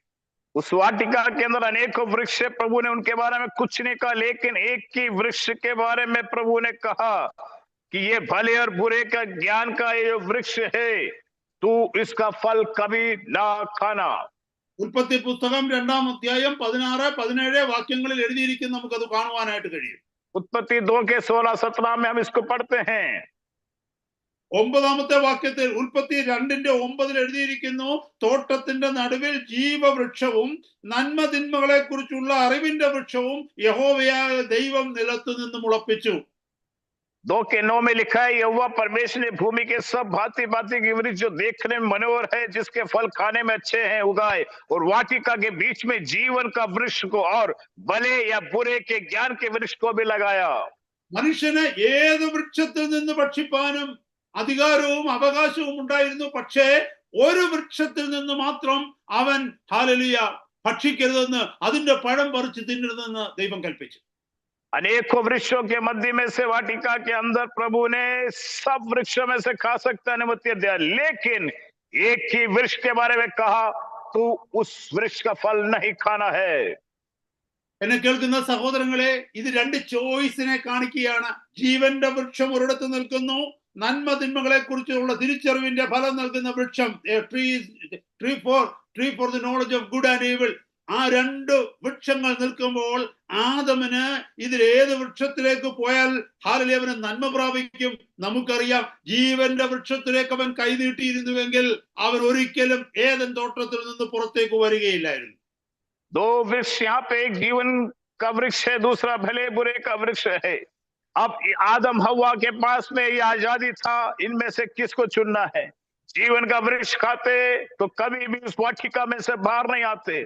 उस वाटिका के अंदर अनेकों वृक्ष, प्रभु ने उनके बारे में कुछ नहीं कहा, लेकिन एक ही वृक्ष के बारे में प्रभु ने कहा कि ये भले और बुरे का ज्ञान का ये वृक्ष है, तू इसका फल कभी ना खाना. ഉൽപ്പത്തി പുസ്തകം 2-ാം അധ്യായം 16-17 വാക്യങ്ങളിൽ എഴുതിയിരിക്കുന്ന നമുക്കത് കാണുവാനായിട്ട് കഴിയും. उत्पत्ति 2 के 16-17 में हम इसको पढ़ते हैं. 9-ാമത്തെ വാക്യത്തിൽ ഉൽപ്പത്തി 2:9 എഴുതിയിരിക്കുന്നു, തോട്ടത്തിന്റെ നടുവിൽ ജീവവൃക്ഷവും നന്മ തിന്മകളെ കുറിച്ചുള്ള അറിവിന്റെ വൃക്ഷവും യഹോവയായ ദൈവം നിലത്തു നിന്ന് മുളപ്പിച്ചു. 2 के 9 में लिखा है, यहोवा परमेश्वर ने भूमि के सब भांति भांति के वृक्ष जो देखने में मनोहर है, जिसके फल खाने में अच्छे हैं, उगाए, और वाटिका के बीच में जीवन का वृक्ष को और भले या बुरे के ज्ञान के वृक्ष को भी लगाया। മനുഷ്യന് ഏത് വൃക്ഷത്തിൽ നിന്ന് ഭക്ഷിപ്പാനും അധികാരവും അവകാശവും ഉണ്ടായിരുന്നു. പക്ഷേ ഒരു വൃക്ഷത്തിൽ നിന്ന് മാത്രം അവൻ ഹല്ലേലൂയ ഭക്ഷിക്കരുതെന്ന്, അതിന്റെ പഴം പറിച്ച് തിന്നരുതെന്ന് ദൈവം കൽപ്പിച്ചു. अनेकों वृक्षों के मध्य में से वाटिका के अंदर प्रभु ने सब वृक्षों में से खा सकता अनुमति दिया, लेकिन एक ही वृक्ष के बारे में कहा, तू उस वृक्ष का फल नहीं खाना है। എന്നെ കേൾക്കുന്ന സഹോദരങ്ങളെ, ഇത് രണ്ട് ചോയ്സിനെ കാണിക്കുകയാണ്. ജീവന്റെ വൃക്ഷം ഒരിടത്ത് നിൽക്കുന്നു, നന്മ തിന്മകളെ കുറിച്ചുള്ള തിരിച്ചറിവിന്റെ ഫലം നൽകുന്ന വൃക്ഷം, tree for the knowledge of good and evil. ആ രണ്ട് വൃക്ഷങ്ങൾ നിൽക്കുമ്പോൾ ആദമിന് ഇതിൽ ഏത് വൃക്ഷത്തിലേക്ക് പോയാൽ ഹല്ലേലൂയ അവന് നന്മ പ്രാപിക്കും? നമുക്കറിയാം, ജീവന്റെ വൃക്ഷത്തിലേക്ക് അവൻ കൈനീട്ടിയിരുന്നുവെങ്കിൽ അവൻ ഒരിക്കലും ഏദൻ തോട്ടത്തിൽ നിന്ന് പുറത്തേക്ക് വരികയില്ലായിരുന്നു. 2 वृक्ष यहाँ पे, एक जीवन का वृक्ष है, दूसरा भले बुरे का वृक्ष है। अब आदम हव्वा के पास में ये आजादी था, इनमें से किसको चुनना है। जीवन का वृक्ष खाते तो कभी भी उस वाटिका में से बाहर नहीं आते।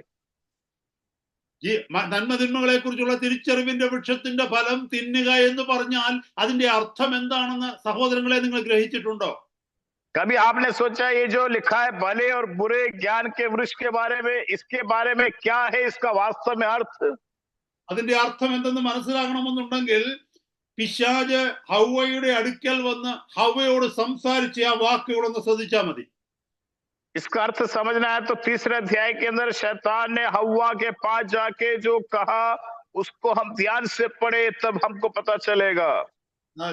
നന്മ തിന്മകളെ കുറിച്ചുള്ള തിരിച്ചറിവിന്റെ വൃക്ഷത്തിന്റെ ഫലം തിന്നുക എന്ന് പറഞ്ഞാൽ അതിന്റെ അർത്ഥം എന്താണെന്ന് സഹോദരങ്ങളെ നിങ്ങൾ ഗ്രഹിച്ചിട്ടുണ്ടോ? कभी आपने सोचा ये जो लिखा है भले और बुरे ज्ञान के वृक्ष के बारे में, इसके बारे में क्या है इसका वास्तव में अर्थ? അതിന്റെ അർത്ഥം എന്തെന്ന് മനസ്സിലാകണമെന്നുണ്ടെങ്കിൽ പിശാച് ഹവ്വയുടെ അടുക്കൽ വന്ന് ഹവ്വയോട് സംസാരിച്ച ആ വാക്കുകളൊന്ന് ശ്രദ്ധിച്ചാൽ മതി. इसका अर्थ समझना है तो 3 अध्याय के अंदर शैतान ने हव्वा के पास जाके जो कहा, उसको हम ध्यान से पढ़े तब हमको पता चलेगा।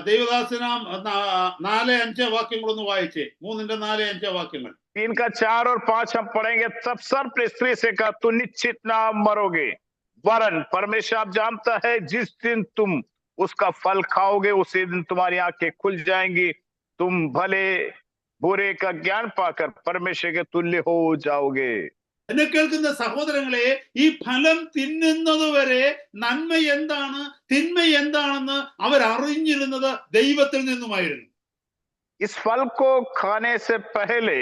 ദൈവദാസനാം 4-5 വാക്യങ്ങളൊന്ന് വായിച്ചേ. 3-4-5 വാക്യങ്ങൾ. 3 का 4 और 5 हम पढ़ेंगे। तब सर्प ने स्त्री से कहा, तू निश्चित ना मरोगे, वरन परमेश्वर आप जानता है जिस दिन तुम उसका फल खाओगे उसी दिन तुम्हारी आंखें खुल जाएंगी, तुम भले बुरे का ज्ञान पाकर परमेश्वर के तुल्य हो जाओगे। എന്നെ കേൾക്കുന്ന സഹോദരങ്ങളെ, ഈ ഫലം തിന്നുന്നത് വരെ നന്മ എന്താണ് തിന്മ എന്താണെന്ന് അവർ അറിഞ്ഞിരുന്നത് ദൈവത്തിൽ നിന്നുമായിരുന്നു. इस फल को खाने से पहले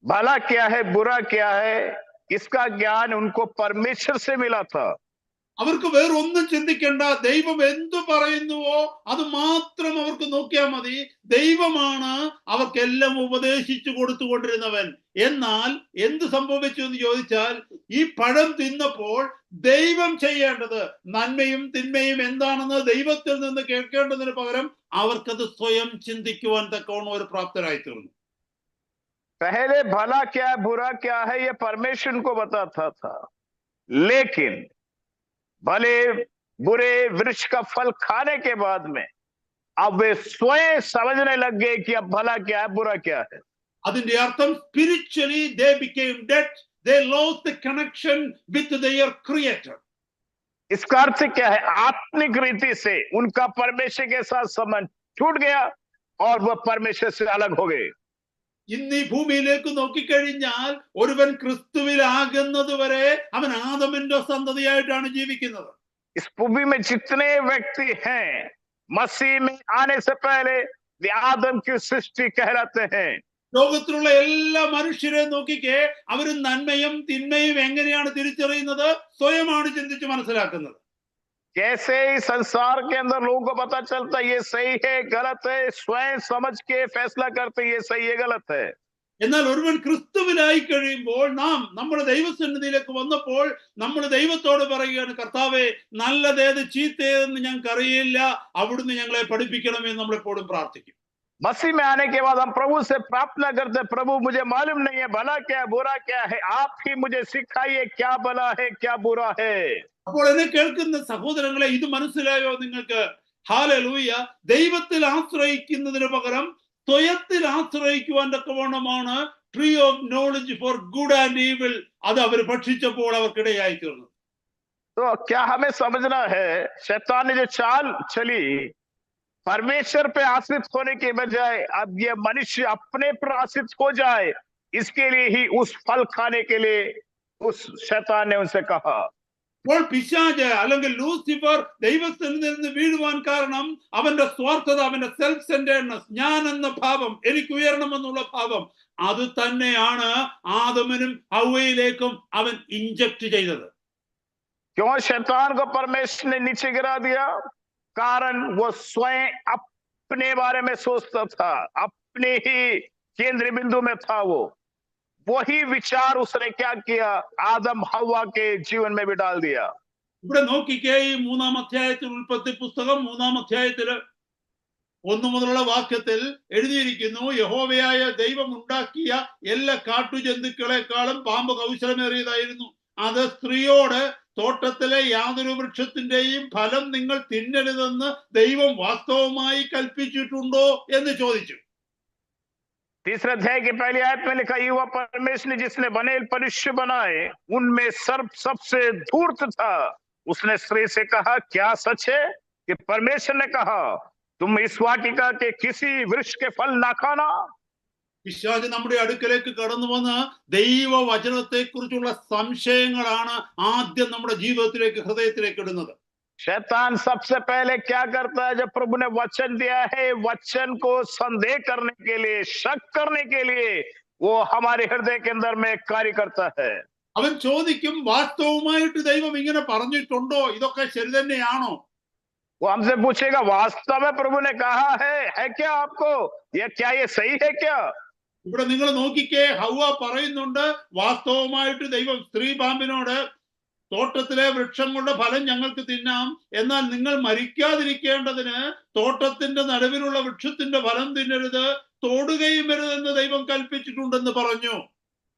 भला क्या है बुरा क्या है, इसका ज्ञान उनको परमेश्वर से मिला था। അവർക്ക് വേറൊന്നും ചിന്തിക്കേണ്ട, ദൈവം എന്തു പറയുന്നുവോ അത് മാത്രം അവർക്ക് നോക്കിയാൽ മതി. ദൈവമാണ് അവർക്കെല്ലാം ഉപദേശിച്ചു കൊടുത്തുകൊണ്ടിരുന്നവൻ. എന്നാൽ എന്ത് സംഭവിച്ചു എന്ന് ചോദിച്ചാൽ, ഈ പഴം തിന്നപ്പോൾ ദൈവം ചെയ്യേണ്ടത് നന്മയും തിന്മയും എന്താണെന്ന് ദൈവത്തിൽ നിന്ന് കേൾക്കേണ്ടതിന് പകരം അവർക്കത് സ്വയം ചിന്തിക്കുവാൻ തക്കവണ്ണം ഒരു പ്രാപ്തരായി തീർന്നു. पहले भला क्या है बुरा क्या है ये परमेश्वर को बताता था, लेकिन भले बुरे वृक्ष का फल खाने के बाद में अब वे स्वयं समझने लग गए कि अब भला क्या है बुरा क्या है। അതിന്റെ അർത്ഥം spiritually they became dead, they lost the connection with their creator. इसका अर्थ क्या है? आत्मिक रीति से उनका परमेश्वर के साथ संबंध छूट गया और वह परमेश्वर से अलग हो गए। ഇന്ന് ഈ ഭൂമിയിലേക്ക് നോക്കിക്കഴിഞ്ഞാൽ ഒരുവൻ ക്രിസ്തുവിലാകുന്നത് വരെ അവൻ ആദമിന്റെ സന്തതിയായിട്ടാണ് ജീവിക്കുന്നത്. इस भूमि में जितने व्यक्ति हैं मसीह में आने से पहले वे आदम की सृष्टि कहलाते हैं। ലോകത്തിലുള്ള എല്ലാ മനുഷ്യരെ നോക്കിക്കേ, അവരും നന്മയും തിന്മയും എങ്ങനെയാണ് തിരിച്ചറിയുന്നത്? സ്വയമാണ് ചിന്തിച്ച് മനസ്സിലാക്കുന്നത്. कैसे ही संसार के अंदर लोगों को पता चलता ये सही है गलत है, स्वयं समझ के फैसला करते ये सही है गलत है। എന്നാൽ ഒരുവൻ ക്രിസ്തുവിലായി കഴിയുമ്പോൾ നമ്മുടെ ദൈവസന്നിധിയിലേക്ക് വന്നപ്പോൾ നമ്മൾ ദൈവത്തോട് പറയുകയാണ്, കർത്താവേ നല്ലതേത് ചീത്തയേതെന്ന് ഞങ്ങൾക്ക് അറിയില്ല, അവിടുന്ന് ഞങ്ങളെ പഠിപ്പിക്കണമെന്ന് നമ്മളെപ്പോഴും പ്രാർത്ഥിക്കും. मसीह में आने के बाद हम प्रभु से प्रार्थना करते, प्रभु मुझे मालूम नहीं है भला क्या है बुरा क्या है, आप ही मुझे सिखाइए क्या भला है क्या बुरा है। അപ്പോൾ എന്നെ കേൾക്കുന്ന സഹോദരങ്ങളെ, ഇത് മനസ്സിലായോ നിങ്ങൾക്ക്? ഹല്ലേലൂയ. ദൈവത്തിൽ ആശ്രയിക്കുന്നതിന് പകരം സ്വയത്തിൽ ആശ്രയിക്കുവാൻ തക്കവണ്ണമാണ് tree of knowledge for good and evil അത് അവർ ഭക്ഷിച്ചപ്പോൾ അവർക്കിടയായി തീർന്നു. तो क्या हमें समझना है, शैतान ने जो चाल चली परमेश्वर पे आश्रित होने के बजाय अब ये मनुष्य अपने पर आश्रित हो जाए, इसके लिए ही उस फल खाने के लिए उस शैतान ने उनसे कहा। അപ്പോൾ പിശാച് അല്ലെങ്കിൽ ലൂസിഫർ ദൈവത്തിൽ നിന്ന് വീഴുവാൻ കാരണം അവന്റെ സ്വാർത്ഥത, അവന്റെ സെൽഫ് സെന്റേഡ്നെസ്, ഞാൻ എന്ന ഭാവം, എനിക്ക് ഉയരണമെന്നുള്ള ഭാവം, അത് തന്നെയാണ് ആദമിനും ഹവ്വയിലേക്കും അവൻ ഇഞ്ചക്ട് ചെയ്തത്. क्यों शैतान को परमेश्वर ने नीचे गिरा दिया? कारण वो स्वयं अपने बारे में सोचता था, अपने ही केंद्रीय बिंदु में था। वो वही विचार उसने क्या किया, आदम हव्वा के जीवन में भी डाल दिया। ഇവിടെ നോക്കിക്കേ, ഈ 3-ാം അധ്യായത്തിൽ, ഉൽപ്പത്തി പുസ്തകം 3-ാം അധ്യായത്തില് 1 മുതലുള്ള വാക്യത്തിൽ എഴുതിയിരിക്കുന്നു, യഹോവയായ ദൈവം ഉണ്ടാക്കിയ എല്ലാ കാട്ടുജന്തുക്കളെക്കാളും പാമ്പ് കൗശലമേറിയതായിരുന്നു. അത് സ്ത്രീയോട്, തോട്ടത്തിലെ യാതൊരു വൃക്ഷത്തിന്റെയും ഫലം നിങ്ങൾ തിന്നരുതെന്ന് ദൈവം വാസ്തവമായി കൽപ്പിച്ചിട്ടുണ്ടോ എന്ന് ചോദിച്ചു. तीसरे अध्याय की पहली आयत में लिखा, युवा परमेश्वर ने जिसने बनेल मनुष्य बनाए उनमें सर्प सबसे धूर्त था। उसने स्त्री से कहा, क्या सच है कि परमेश्वर ने कहा तुम इस वाटिका के किसी वृक्ष के फल ना खाना? പിശാച് നമ്മുടെ അടുക്കലേക്ക് കടന്നു വന്ന് ദൈവവചനത്തെ കുറിച്ചുള്ള സംശയങ്ങളാണ് ആദ്യം നമ്മുടെ ജീവിതത്തിലേക്ക്, ഹൃദയത്തിലേക്ക് ഇടുന്നത്. शैतान सबसे पहले क्या करता है, जब प्रभु ने वचन दिया है, वचन को संदेह करने के लिए, शक करने के लिए वो हमारे हृदय के अंदर में कार्य करता है। അവൻ ചോദിക്കും, വാസ്തവമായിട്ട് ദൈവം ഇങ്ങനെ പറഞ്ഞിട്ടുണ്ടോ, ഇതൊക്കെ ശരി തന്നെയാണോ? वो हमसे पूछेगा, वास्तव में प्रभु ने कहा है क्या आपको, ये क्या ये सही है क्या? ഇവിടെ നിങ്ങൾ നോക്കിക്കേ, ഹവ്വ പറയുന്നുണ്ട്, വാസ്തവമായിട്ട് ദൈവം സ്ത്രീ പാമ്പിനോട്, തോട്ടത്തിലെ വൃക്ഷങ്ങളുടെ ഫലം ഞങ്ങൾക്ക് തിന്നാം, എന്നാൽ നിങ്ങൾ മരിക്കാതിരിക്കേണ്ടതിന് തോട്ടത്തിന്റെ നടുവിലുള്ള വൃക്ഷത്തിന്റെ ഫലം തിന്നരുത്, തൊടുകയും വരുതെന്ന് ദൈവം കൽപ്പിച്ചിട്ടുണ്ടെന്ന് പറഞ്ഞു.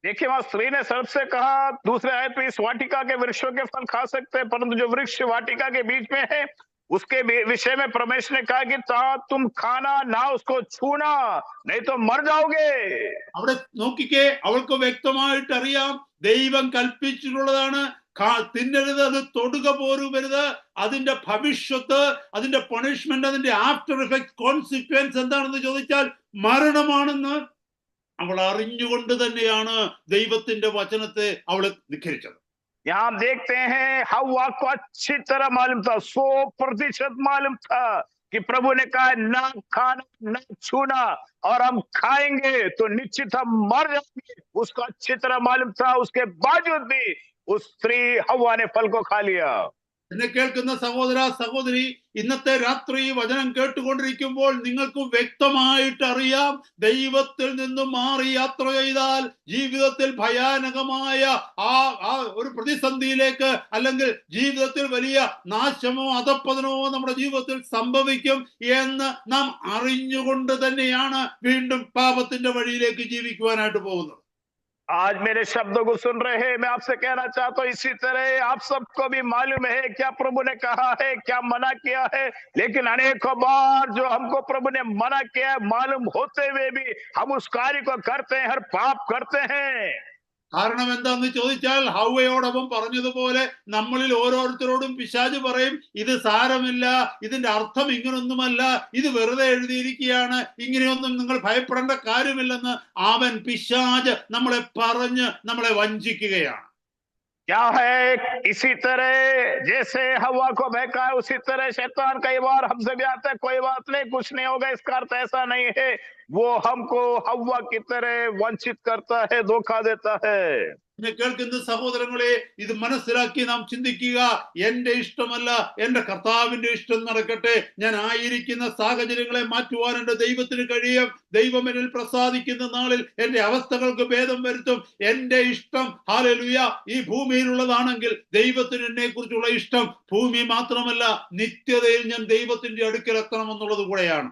देखिए, वहां स्त्री ने सर्प से कहा, दूसरे आयत में, इस वाटिका के वृक्षों के फल खा सकते हैं, परंतु जो वृक्ष वाटिका के बीच में है उसके विषय में परमेश्वर ने कहा कि तुम खाना ना, उसको छूना, नहीं तो मर जाओगे। അവിടെ നോക്കിക്കേ, അവൾക്ക് വ്യക്തമായിട്ട് അറിയാം ദൈവം കൽപ്പിച്ചിട്ടുള്ളതാണ്, തിന്നരുത്, അത് തൊടുക പോലും വരുത്. അതിന്റെ ഭവിഷ്യത്ത്, അതിന്റെ പണിഷ്മെന്റ്, അതിന്റെ ആഫ്റ്റർ ഇഫക്ട്, കോൺസിക്വൻസ് എന്താണെന്ന് ചോദിച്ചാൽ മരണമാണെന്ന് അവൾ അറിഞ്ഞുകൊണ്ട് തന്നെയാണ് ദൈവത്തിന്റെ വചനത്തെ അവൾ ധിക്കരിച്ചത്. यहाँ हम देखते हैं हव्वा को अच्छी तरह मालूम था, 100% मालूम था कि प्रभु ने कहा ना खाना, ना छूना, और हम खाएंगे तो निश्चित हम मर जाएंगे। उसको अच्छी तरह मालूम था, उसके बावजूद भी उस स्त्री हव्वा ने फल को खा लिया। എന്നെ കേൾക്കുന്ന സഹോദര സഹോദരി, ഇന്നത്തെ രാത്രി വചനം കേട്ടുകൊണ്ടിരിക്കുമ്പോൾ നിങ്ങൾക്ക് വ്യക്തമായിട്ട് അറിയാം, ദൈവത്തിൽ നിന്നും മാറി യാത്ര ചെയ്താൽ ജീവിതത്തിൽ ഭയാനകമായ ആ ഒരു പ്രതിസന്ധിയിലേക്ക്, അല്ലെങ്കിൽ ജീവിതത്തിൽ വലിയ നാശമോ അധപ്പതനമോ നമ്മുടെ ജീവിതത്തിൽ സംഭവിക്കും എന്ന് നാം അറിഞ്ഞുകൊണ്ട് തന്നെയാണ് വീണ്ടും പാപത്തിന്റെ വഴിയിലേക്ക് ജീവിക്കുവാനായിട്ട് പോകുന്നത്. आज मेरे शब्दों को सुन रहे हैं, मैं आपसे कहना चाहता हूँ, इसी तरह आप सबको भी मालूम है क्या प्रभु ने कहा है, क्या मना किया है, लेकिन अनेकों बार जो हमको प्रभु ने मना किया है, मालूम होते हुए भी हम उस कार्य को करते हैं, हर पाप करते हैं। കാരണം എന്താന്ന് ചോദിച്ചാൽ, ഹവ്വയോടൊപ്പം പറഞ്ഞതുപോലെ നമ്മളിൽ ഓരോരുത്തരോടും പിശാച് പറയും, ഇത് സാരമില്ല, ഇതിന്റെ അർത്ഥം ഇങ്ങനൊന്നുമല്ല, ഇത് വെറുതെ എഴുതിയിരിക്കുകയാണ്, ഇങ്ങനെയൊന്നും നിങ്ങൾ ഭയപ്പെടേണ്ട കാര്യമില്ലെന്ന് അവൻ, പിശാച് നമ്മളെ പറഞ്ഞ് നമ്മളെ വഞ്ചിക്കുകയാണ്. क्या है, इसी तरह जैसे हवा को बहकाया, उसी तरह शैतान कई बार हमसे भी आता है, कोई बात नहीं, कुछ नहीं होगा, इसका अर्थ ऐसा नहीं है। वो हमको हवा की तरह वंचित करता है, धोखा देता है। എന്നെ കേൾക്കുന്ന സഹോദരങ്ങളെ, ഇത് മനസ്സിലാക്കി നാം ചിന്തിക്കുക. എന്റെ ഇഷ്ടമല്ല, എന്റെ കർത്താവിന്റെ ഇഷ്ടം നടക്കട്ടെ. ഞാൻ ആയിരിക്കുന്ന സാഹചര്യങ്ങളെ മാറ്റുവാൻ എന്റെ ദൈവത്തിന് കഴിയും. ദൈവം എന്നിൽ പ്രസാദിക്കുന്ന നാളിൽ എന്റെ അവസ്ഥകൾക്ക് ഭേദം വരുത്തും. എന്റെ ഇഷ്ടം, ഹല്ലേലൂയ, ഈ ഭൂമിയിലുള്ളതാണെങ്കിൽ ദൈവത്തിന് എന്നെ കുറിച്ചുള്ള ഇഷ്ടം ഭൂമി മാത്രമല്ല, നിത്യതയിൽ ഞാൻ ദൈവത്തിന്റെ അടുക്കൽ എത്തണമെന്നുള്ളത് കൂടെയാണ്.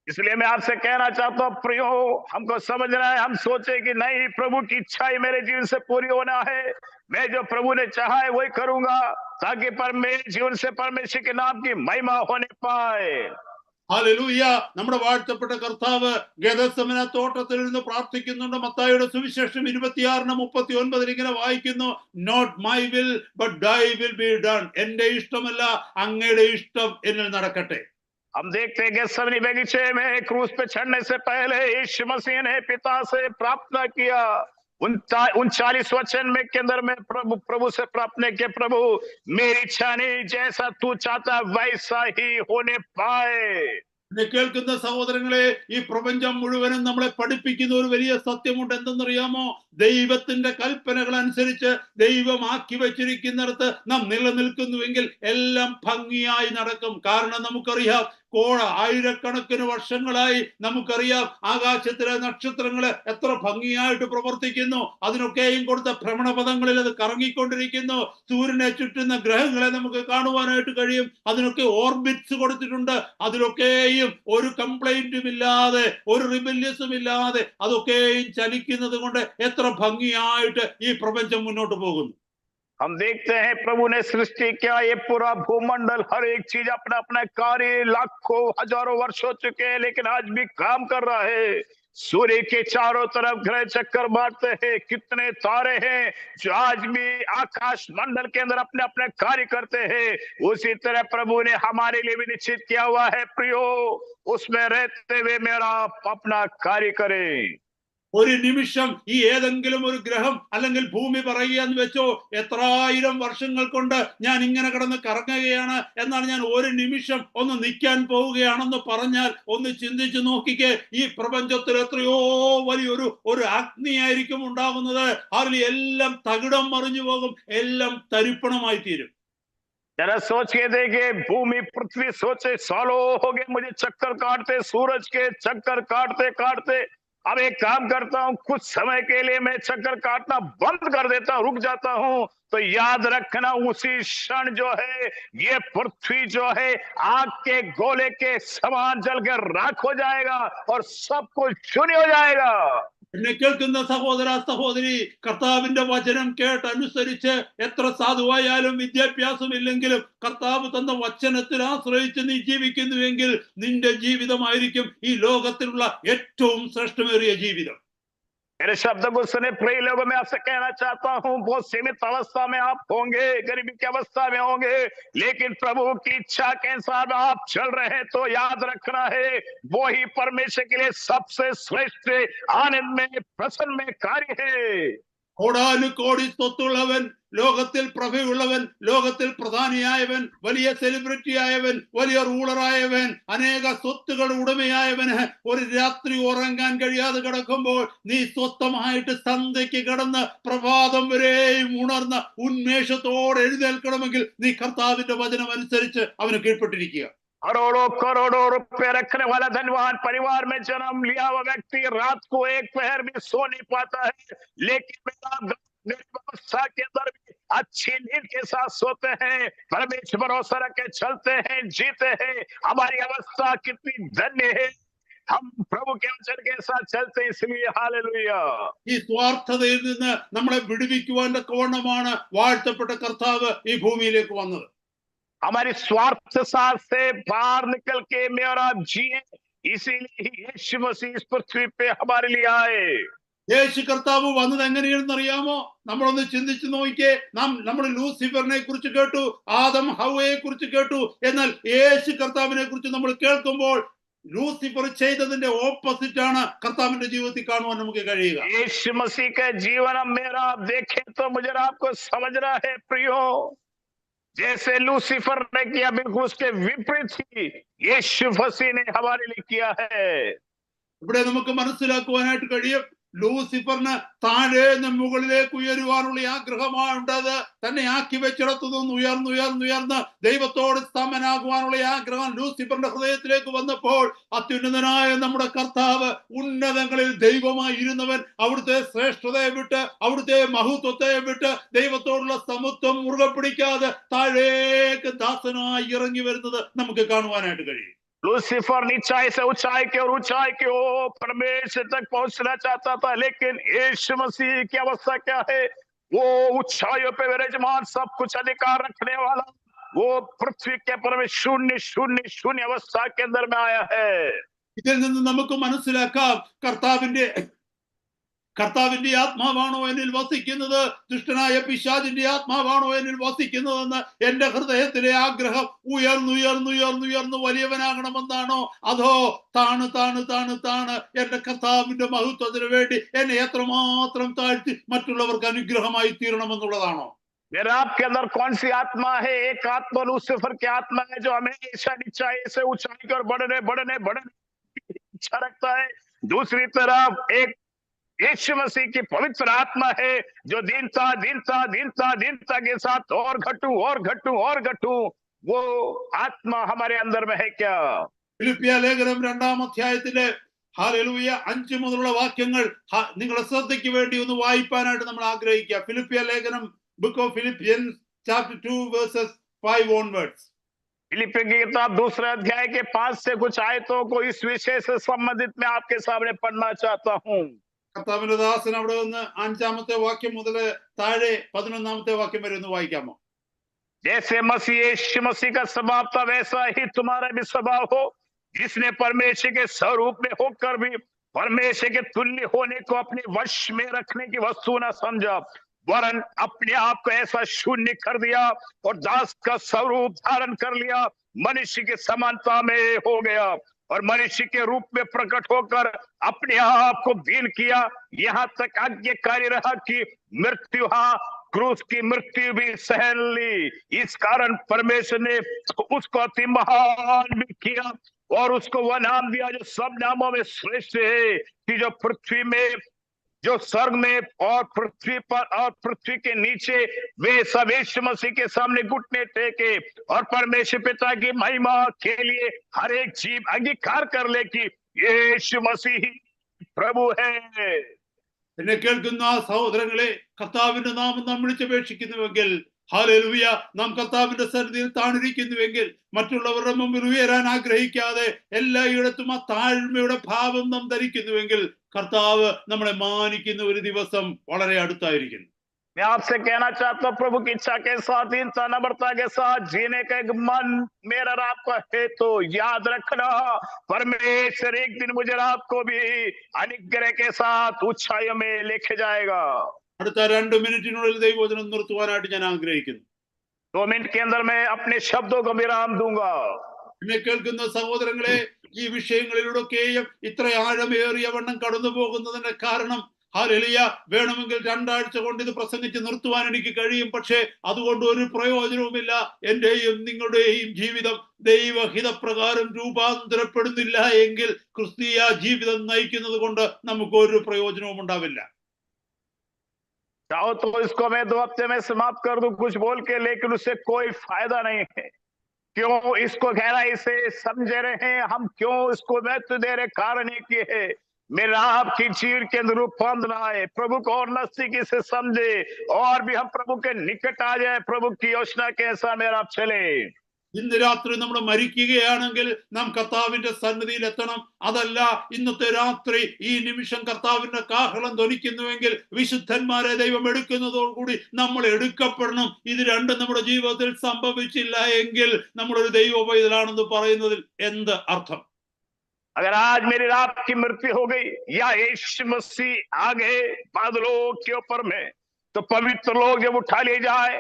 इसलिए मैं आपसे कहना चाहता हूँ, प्रियो, हमको समझना है, हम सोचे कि नहीं, प्रभु की इच्छा ही मेरे जीवन से पूरी होना है, मैं जो प्रभु ने चाहा है वही करूंगा, ताकि मेरे जीवन से परमेश्वर के नाम की महिमा होने पाए। ഹല്ലേലൂയ. നമ്മുടെ വാഴ്ത്തപ്പെട്ട കർത്താവ് ഗെത്സമന തോട്ടത്തിൽ നിന്ന് പ്രാർത്ഥിക്കുന്നുണ്ട്. മത്തായിയുടെ സുവിശേഷം 26:39 ഇങ്ങനെ വായിക്കുന്നു, നോട്ട് മൈ വിൽ ബട്ട് ദൈ വിൽ ബി ഡൺ. എന്റെ ഇഷ്ടമല്ല, അങ്ങയുടെ ഇഷ്ടം എന്നിൽ നടക്കട്ടെ. हम देखते हैं गेत्सेमनी बगीचे में क्रूस पे चढ़ने से पहले यीशु मसीह ने पिता से प्रार्थना किया, 39 वचन में के अंदर में प्रभु से प्रार्थना के, प्रभु मेरी इच्छा नहीं, जैसा तू चाहता वैसा ही होने पाए। എന്നെ കേൾക്കുന്ന സഹോദരങ്ങളെ, ഈ പ്രപഞ്ചം മുഴുവനും നമ്മളെ പഠിപ്പിക്കുന്ന ഒരു വലിയ സത്യമുണ്ട്. എന്തെന്നറിയാമോ? ദൈവത്തിന്റെ കൽപ്പനകൾ അനുസരിച്ച് ദൈവം ആക്കി വെച്ചിരിക്കുന്നിടത്ത് നാം നിലനിൽക്കുന്നുവെങ്കിൽ എല്ലാം ഭംഗിയായി നടക്കും. കാരണം നമുക്കറിയാം, ആയിരക്കണക്കിന് വർഷങ്ങളായി നമുക്കറിയാം ആകാശത്തിലെ നക്ഷത്രങ്ങള് എത്ര ഭംഗിയായിട്ട് പ്രവർത്തിക്കുന്നു. അതിനൊക്കെയും കൊടുത്ത ഭ്രമണപഥങ്ങളിൽ അത് കറങ്ങിക്കൊണ്ടിരിക്കുന്നു. സൂര്യനെ ചുറ്റുന്ന ഗ്രഹങ്ങളെ നമുക്ക് കാണുവാനായിട്ട് കഴിയും. അതിനൊക്കെ ഓർബിറ്റ്സ് കൊടുത്തിട്ടുണ്ട്. അതിലൊക്കെയും ഒരു കംപ്ലൈന്റും ഇല്ലാതെ, ഒരു റിബല്യസും ഇല്ലാതെ അതൊക്കെയും ചലിക്കുന്നത് കൊണ്ട് എത്ര ഭംഗിയായിട്ട് ഈ പ്രപഞ്ചം മുന്നോട്ട് പോകുന്നു. हम देखते हैं प्रभु ने सृष्टि किया, ये पूरा भूमंडल, हर एक चीज अपना अपना कार्य लाखों हजारों वर्ष हो चुके हैं, लेकिन आज भी काम कर रहा है। सूर्य के चारों तरफ ग्रह चक्कर मारते हैं, कितने तारे हैं जो आज भी आकाश मंडल के अंदर अपने अपने कार्य करते हैं। उसी तरह प्रभु ने हमारे लिए भी निश्चित किया हुआ है, प्रियो उसमें रहते हुए मेरा अपना कार्य करें। ഒരു നിമിഷം ഈ ഏതെങ്കിലും ഒരു ഗ്രഹം അല്ലെങ്കിൽ ഭൂമി പറയുകയെന്ന് വെച്ചോ, എത്രായിരം വർഷങ്ങൾ കൊണ്ട് ഞാൻ ഇങ്ങനെ കിടന്ന് കറങ്ങുകയാണ്, എന്നാൽ ഞാൻ ഒരു നിമിഷം ഒന്ന് നിൽക്കാൻ പോവുകയാണെന്ന് പറഞ്ഞാൽ ഒന്ന് ചിന്തിച്ചു നോക്കിക്കേ. ഈ പ്രപഞ്ചത്തിൽ എത്രയോ വലിയൊരു അഗ്നിയായിരിക്കും ഉണ്ടാകുന്നത്. അതിൽ എല്ലാം തകിടം മറിഞ്ഞു പോകും, എല്ലാം തരിപ്പണമായി തീരും. जरा सोच के देखिए, भूमि पृथ्वी सोचे सालों हो गए मुझे चक्कर काटते, सूरज के चक्कर काटते काटते। अब एक काम करता हूं, कुछ समय के लिए मैं चक्कर काटना बंद कर देता हूं, रुक जाता हूं, तो याद रखना उसी क्षण जो है ये पृथ्वी जो है आग के गोले के समान जल कर राख हो जाएगा और सब कुछ शून्य हो जाएगा। എന്നെ കേൾക്കുന്ന സഹോദര സഹോദരി, കർത്താവിന്റെ വചനം കേട്ടനുസരിച്ച് എത്ര സാധുവായാലും വിദ്യാഭ്യാസം ഇല്ലെങ്കിലും കർത്താവ് തന്ന വചനത്തിൽ ആശ്രയിച്ച് നീ ജീവിക്കുന്നുവെങ്കിൽ നിന്റെ ജീവിതമായിരിക്കും ഈ ലോകത്തിലുള്ള ഏറ്റവും ശ്രേഷ്ഠമേറിയ ജീവിതം. मेरे शब्द को सुने प्रिय लोगों, मैं आपसे कहना चाहता हूं, बहुत सीमित अवस्था में आप होंगे, गरीबी की अवस्था में होंगे, लेकिन प्रभु की इच्छा के अनुसार आप चल रहे हैं तो याद रखना है वो ही परमेश्वर के लिए सबसे श्रेष्ठ आनंद में प्रसन्न में कार्य है। കോടാനുകോടി സ്വത്തുള്ളവൻ, ലോകത്തിൽ പ്രഭയുള്ളവൻ, ലോകത്തിൽ പ്രധാനിയായവൻ, വലിയ സെലിബ്രിറ്റി ആയവൻ, വലിയ റൂളറായവൻ, അനേക സ്വത്തുകൾ ഉടമയായവന് ഒരു രാത്രി ഉറങ്ങാൻ കഴിയാതെ കിടക്കുമ്പോൾ നീ സ്വസ്ഥമായിട്ട് സന്ധ്യയ്ക്ക് കിടന്ന് പ്രഭാതം വരെയും ഉണർന്ന ഉന്മേഷത്തോടെ എഴുന്നേൽക്കണമെങ്കിൽ നീ കർത്താവിന്റെ വചനം അനുസരിച്ച് അവന് കീഴ്പ്പെട്ടിരിക്കുക. करोड़ों करोड़ों रुपए रखने वाला धनवान परिवार में जन्म लिया हुआ व्यक्ति रात को एक पहर भी सो नहीं पाता है, लेकिन मेरी व्यवस्था के अंदर भी अच्छी नींद के साथ सोते हैं, परमेश्वर भरोसा रख के चलते हैं, जीते हैं। हमारी अवस्था कितनी धन्य है, हम प्रभु के वचन के साथ चलते हैं, इसलिए हालेलुया। ഈ സ്വാർത്ഥതയിൽ നിന്ന് നമ്മളെ വിടുവിക്കുവാൻ തക്കവണ്ണമാണ് വാഴ്ത്തപ്പെട്ട കർത്താവ് ഈ ഭൂമിയിലേക്ക് വന്നത്. हमारी स्वार्थ साथ से बाहर निकल के मैं और आप जिए, इसीलिए ही यीशु मसीह इस पृथ्वी पे हमारे लिए आए। യേശു കർത്താവ് വന്നത് എങ്ങനെയാണെന്ന് അറിയാമോ? നമ്മളൊന്ന് ചിന്തിച്ചു നോക്കിയേ. നമ്മൾ ലൂസിഫറിനെ കുറിച്ച് കേട്ടു, ആദം ഹവ്വയെ കുറിച്ച് കേട്ടു, എന്നാൽ യേശു കർത്താവിനെ കുറിച്ച് നമ്മൾ കേൾക്കുമ്പോൾ ലൂസിഫർ ചെയ്തതിന്റെ ഓപ്പോസിറ്റ് ആണ് കർത്താവിന്റെ ജീവിതത്തിൽ കാണുവാൻ നമുക്ക് കഴിയുക. यीशु मसीह का जीवन अब मेरा आप देखें तो मुझे आपको समझना है प्रियो, जैसे लूसीफर ने किया बिल्कुल उसके विपरीत ही यीशु मसीह ने हमारे लिए किया है। ഇവിടെ നമുക്ക് മനസ്സിലാക്കുവാനായിട്ട് കഴിയും, ലൂസിഫറിന് താഴെ മുകളിലേക്ക് ഉയരുവാനുള്ള ആഗ്രഹമാണുണ്ടത്. തന്നെ ആക്കി വെച്ചിടത്തുനിന്ന് ഉയർന്ന് ദൈവത്തോട് സമനാകുവാനുള്ള ആഗ്രഹം ലൂസിഫറിന്റെ ഹൃദയത്തിലേക്ക് വന്നപ്പോൾ അത്യുന്നതനായ നമ്മുടെ കർത്താവ്, ഉന്നതങ്ങളിൽ ദൈവമായി ഇരുന്നവൻ, അവിടുത്തെ ശ്രേഷ്ഠതയെ വിട്ട്, അവിടുത്തെ മഹത്വത്തെ വിട്ട് ദൈവത്തോടുള്ള സമത്വം മുറുകെ പിടിക്കാതെ താഴേക്ക് ദാസനായി ഇറങ്ങി വരുന്നത് നമുക്ക് കാണുവാനായിട്ട് കഴിയും. लूसीफर नीचाई से ऊंचाई की और ऊंचाई की ओर परमेश्वर तक पहुंचना चाहता था, लेकिन यीशु मसीह की अवस्था क्या है? वो ऊंचाइयों पे विराजमान, सब कुछ अधिकार रखने वाला, वो पृथ्वी के पर में शून्य शून्य शून्य अवस्था के अंदर में आया है। ഇതിൽ നിന്ന് നമുക്ക് മനസ്സിലാക്കാം കർത്താവിന്റെ കർത്താവിന്റെ ആത്മാവാണോ എന്നിൽ വസിക്കുന്നത്, ദുഷ്ടനായ പിശാചിന്റെ ആത്മാവാണോ എന്നിൽ വസിക്കുന്നതെന്ന് എന്റെ ഹൃദയത്തിലെ ആഗ്രഹം ഉയർന്നുയർന്നുയർന്നുയർന്നു വലിയവനാകണമെന്നാണോ, അതോ താണ് താണ് താണ് താണ് എന്റെ കർത്താവിന്റെ മഹത്വത്തിന് വേണ്ടി എന്നെ എത്രമാത്രം താഴ്ത്തി മറ്റുള്ളവർക്ക് അനുഗ്രഹമായി തീരണമെന്നുള്ളതാണോ? मेरा आपके अंदर कौन सी आत्मा है? एक आत्मा लूसीफर की आत्मा है जो हमेशा नीचाई से ऊंचाई की ओर बढ़ने बढ़ने बढ़ने की इच्छा रखता है। दूसरी तरफ एक यीशु मसीह की पवित्र आत्मा है जो दीनता दीनता दीनता दीनता के साथ और घटूं और घटूं और घटूं, वो आत्मा हमारे अंदर में है क्या? ഫിലിപ്പിയ ലേഖനം 2-ാം അധ്യായത്തിലെ ഹല്ലേലൂയ 5 മുതലുള്ള വാക്യങ്ങൾ നിങ്ങളുടെ ശ്രദ്ധയ്ക്ക് വേണ്ടി ഒന്ന് വായിപ്പാനായിട്ട് നമ്മൾ ആഗ്രഹിക്കുക. ഫിലിപ്പിയ ലേഖനം, book of Philippians chapter 2 versus 5 onwards. फिलिप्पियों की किताब 2 अध्याय के 5 से कुछ आयतों को इस विषय से संबंधित मैं आपके सामने पढ़ना चाहता हूं। കർത്താവിന്റെ ദാസൻ അവിടെ നിന്ന് 5-ാമത്തെ വാക്യം മുതൽ താഴെ 11-ാമത്തെ വാക്യം വരെ ഒന്ന് വായിക്കാമോ? जैसे मसीह यीशु मसीह का स्वभाव था वैसा ही तुम्हारा भी स्वभाव हो, जिसने परमेश्वर के स्वरूप में होकर भी परमेश्वर के तुल्य होने को अपने वश में रखने की वस्तु न समझा, वरन अपने आप को ऐसा शून्य कर दिया और दास का स्वरूप धारण कर लिया, मनुष्य की समानता में हो गया और मनुष्य के रूप में प्रकट होकर अपने आप को दीन किया, यहाँ तक आज्ञाकारी रहा कि मृत्यु, हाँ क्रूस की मृत्यु भी सहन ली। इस कारण परमेश्वर ने उसको अति महान भी किया और उसको वह नाम दिया जो सब नामों में श्रेष्ठ है, कि जो पृथ्वी में, जो स्वर्ग में और पृथ्वी पर और पृथ्वी के नीचे वे सब यीशु मसीह के सामने घुटने टेके और परमेश्वर पिता की महिमा के लिए हर एक जीव अंगीकार कर ले कि यीशु मसीह ही प्रभु है। എന്നെ കേൾക്കുന്ന സഹോദരങ്ങളെ, കർത്താവിന്റെ നാമം നാം വിളിച്ചപേക്ഷിക്കുന്നുവെങ്കിൽ, ഹല്ലേലൂയ, നാം കർത്താവിന്റെ സന്നിധിയിൽ താണിരിക്കുന്നുവെങ്കിൽ, മറ്റുള്ളവരുടെ മുമ്പിൽ ഉയരാൻ ആഗ്രഹിക്കാതെ എല്ലായിടത്തും ആ താഴ്മയുടെ ഭാവം നാം ധരിക്കുന്നുവെങ്കിൽ, കർത്താവ് നമ്മളെ മാനിക്കുന്ന ഒരു ദിവസം വളരെ അടുത്തായിരിക്കുന്നു. मैं आपसे कहना चाहता हूँ, प्रभु की इच्छा के साथ, दीनता नम्रता के साथ जीने का एक मन मेरा और आपका है, तो याद रखना परमेश्वर एक दिन मुझे आपको भी अनुग्रह के साथ ऊंचाइयों में लेके जाएगा। അടുത്ത 2 മിനിറ്റിനുള്ളിൽ ദൈവവചനം നിർത്തുവാനായിട്ട് ഞാൻ ആഗ്രഹിക്കുന്നു. 2 मिनट के अंदर मैं अपने शब्दों को विराम दूंगा। എന്നെ കേൾക്കുന്ന സഹോദരങ്ങളെ, ഈ വിഷയങ്ങളിലൂടെയൊക്കെയും ഇത്ര ആഴമേറിയ വണ്ണം കടന്നു പോകുന്നതിന്റെ കാരണം, ഹല്ലേലൂയ, വേണമെങ്കിൽ 2 ആഴ്ച കൊണ്ട് ഇത് പ്രസംഗിച്ച് നിർത്തുവാൻ എനിക്ക് കഴിയും. പക്ഷേ അതുകൊണ്ട് ഒരു പ്രയോജനവുമില്ല. എന്റെയും നിങ്ങളുടെയും ജീവിതം ദൈവഹിതപ്രകാരം രൂപാന്തരപ്പെടുന്നില്ല എങ്കിൽ ക്രിസ്തീയ ജീവിതം നയിക്കുന്നത് കൊണ്ട് നമുക്ക് ഒരു പ്രയോജനവും ഉണ്ടാവില്ല. चाहो तो इसको मैं 2 हफ्ते में समाप्त कर दूं कुछ बोल के, लेकिन उससे कोई फायदा नहीं है। क्यों इसको गहराई से समझे रहे हम, क्यों इसको महत्व दे रहे, कारण एक ये है, मेरा आपकी जीवन के अंदर रूपांतरण आए, प्रभु को और नजदीकी से समझे और भी हम प्रभु के निकट आ जाए, प्रभु की योजना के अनुसार मेरा आप चले। ഇന്ന് രാത്രി നമ്മൾ മരിക്കുകയാണെങ്കിൽ നാം കർത്താവിന്റെ സന്നിധിയിൽ എത്തണം. അതല്ല, ഇന്നത്തെ രാത്രി ഈ നിമിഷം കർത്താവിന്റെ കാഹളം ധ്വനിക്കുന്നുവെങ്കിൽ വിശുദ്ധന്മാരെ ദൈവം എടുക്കുന്നതോടുകൂടി നമ്മൾ എടുക്കപ്പെടണം. ഇത് രണ്ടും നമ്മുടെ ജീവിതത്തിൽ സംഭവിച്ചില്ല എങ്കിൽ നമ്മളൊരു ദൈവ പൈതലാണെന്ന് പറയുന്നതിൽ എന്ത് അർത്ഥം? अगर आज मेरी रात की मृत्यु हो गई या यीशु मसीह आ गए बादलों के ऊपर में, तो पवित्र लोग जब उठा लिए जाए,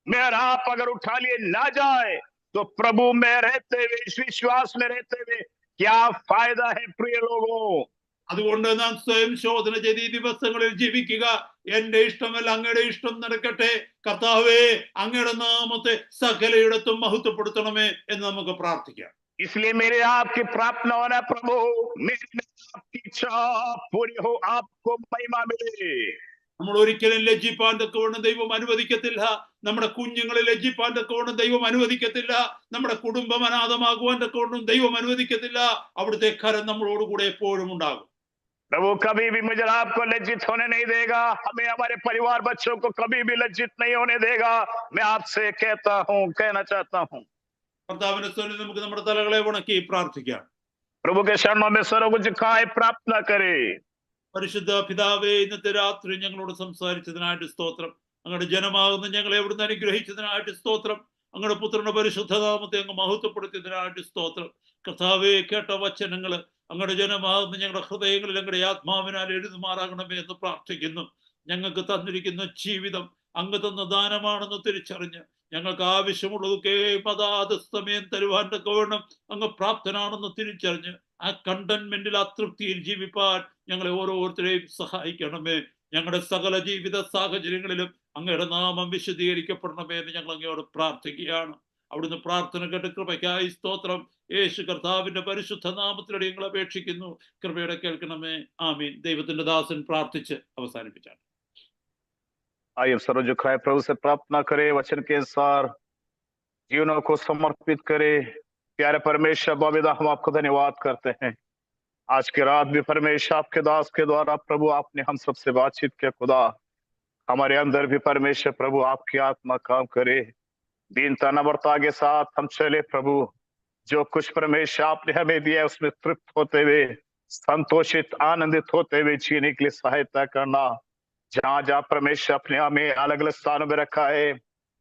मेरा आप अगर उठा लिए ना जाए, तो प्रभु में रहते हुए, विश्वास में रहते हुए क्या फायदा है प्रिय लोगों? അതുകൊണ്ട് നാം സ്വയം ശോധന ചെയ്ത് ഈ ദിവസങ്ങളിൽ ജീവിക്കുക. എന്റെ ഇഷ്ടമല്ല, അങ്ങയുടെ ഇഷ്ടം നടക്കട്ടെ. കർത്താവേ, അങ്ങയുടെ നാമത്തെ സകലയിടത്തും മഹത്വപ്പെടുത്തണമേ എന്ന് നമുക്ക് പ്രാർത്ഥിക്കാം. इसलिए मेरे आपकी प्रार्थना होना, प्रभु मेरी आपकी इच्छा पूरी हो, आपको महिमा मिले। നമ്മൾ ഒരിക്കലും ലജ്ജിപ്പാൻ തക്കവണ്ണം ദൈവം അനുവദിക്കത്തില്ല. നമ്മുടെ കുഞ്ഞുങ്ങളെ ലജ്ജിപ്പാൻ തക്കവണ്ണം ദൈവം അനുവദിക്കത്തില്ല. നമ്മുടെ കുടുംബം അനാഥമാകുവാൻ തക്കവണ്ണം ദൈവം അനുവദിക്കത്തില്ല. അവിടുത്തെ കരം നമ്മളോടുകൂടെ എപ്പോഴും ഉണ്ടാകും. प्रभु कभी भी मुझे आपको लज्जित होने नहीं देगा, हमें हमारे परिवार बच्चों को कभी भी लज्जित नहीं होने देगा। मैं आपसे कहना चाहता हूँ, കർത്താവിന്റെ സന്നിധിയിൽ നമുക്ക് നമ്മുടെ തലകളെ ഉണക്കി പ്രാർത്ഥിക്കാം. प्रभु के शरणों में सरों को झुकाए प्रार्थना करे। പരിശുദ്ധ പിതാവേ, ഇന്നത്തെ രാത്രി ഞങ്ങളോട് സംസാരിച്ചതിനായിട്ട് സ്തോത്രം. അങ്ങയുടെ ജനമാകുന്ന ഞങ്ങളെ എവിടുന്ന് അനുഗ്രഹിച്ചതിനായിട്ട് സ്തോത്രം. അങ്ങയുടെ പുത്രന്റെ പരിശുദ്ധ നാമത്തെ അങ്ങ് മഹത്വപ്പെടുത്തിയതിനായിട്ട് സ്തോത്രം. കർത്താവേ, കേട്ട വചനങ്ങള് അങ്ങയുടെ ജനമാകുന്ന ഞങ്ങളുടെ ഹൃദയങ്ങളിൽ അങ്ങയുടെ ആത്മാവിനാൽ എഴുതുമാറാകണമേ എന്ന് പ്രാർത്ഥിക്കുന്നു. ഞങ്ങൾക്ക് തന്നിരിക്കുന്ന ജീവിതം അങ്ങ് തന്ന ദാനമാണെന്ന് തിരിച്ചറിഞ്ഞ് ഞങ്ങൾക്ക് ആവശ്യമുള്ളതൊക്കെ അതാത് സമയം തരുവാൻ തക്കവണ്ണം അങ്ങ് പ്രാപ്തനാണെന്ന് തിരിച്ചറിഞ്ഞ് ആ കണ്ടന്റ്മെന്റിൽ, ആ തൃപ്തിയിൽ ജീവിപ്പാൻ ഞങ്ങളെ ഓരോരുത്തരെയും സഹായിക്കണമേ. ഞങ്ങളുടെ സകല ജീവിത സാഹചര്യങ്ങളിലും അങ്ങയുടെ നാമം വിശദീകരിക്കപ്പെടണമേ എന്ന് ഞങ്ങൾ അങ്ങയോട് പ്രാർത്ഥിക്കുകയാണ്. അവിടുന്ന് പ്രാർത്ഥന കേട്ട് കൃപയ്ക്കായി സ്തോത്രം. യേശു കർത്താവിന്റെ പരിശുദ്ധ നാമത്തിലൂടെ ഞങ്ങൾ അപേക്ഷിക്കുന്നു. കൃപയുടെ കേൾക്കണമേ. ആമീൻ. ദൈവത്തിന്റെ ദാസൻ പ്രാർത്ഥിച്ച് അവസാനിപ്പിച്ചാണ്. आइए सर्व झुकाए, प्रभु से प्रार्थना करे, वचन के अनुसार जीवनों को समर्पित करे। प्यारे परमेश्वर बाबिदा, हम आपको धन्यवाद करते हैं। आज की रात भी परमेश्वर आपके दास के द्वारा प्रभु आपने हम सबसे बातचीत किया। खुदा, हमारे अंदर भी परमेश्वर प्रभु आपकी आत्मा काम करे, दीनता नम्रता के साथ हम चले। प्रभु, जो कुछ परमेश्वर आपने हमें दिया उसमें तृप्त होते हुए, संतोषित, आनंदित होते हुए जीने के लिए सहायता करना। जहां जहां परमेश्वर अपने हमें अलग अलग स्थानों में रखा है,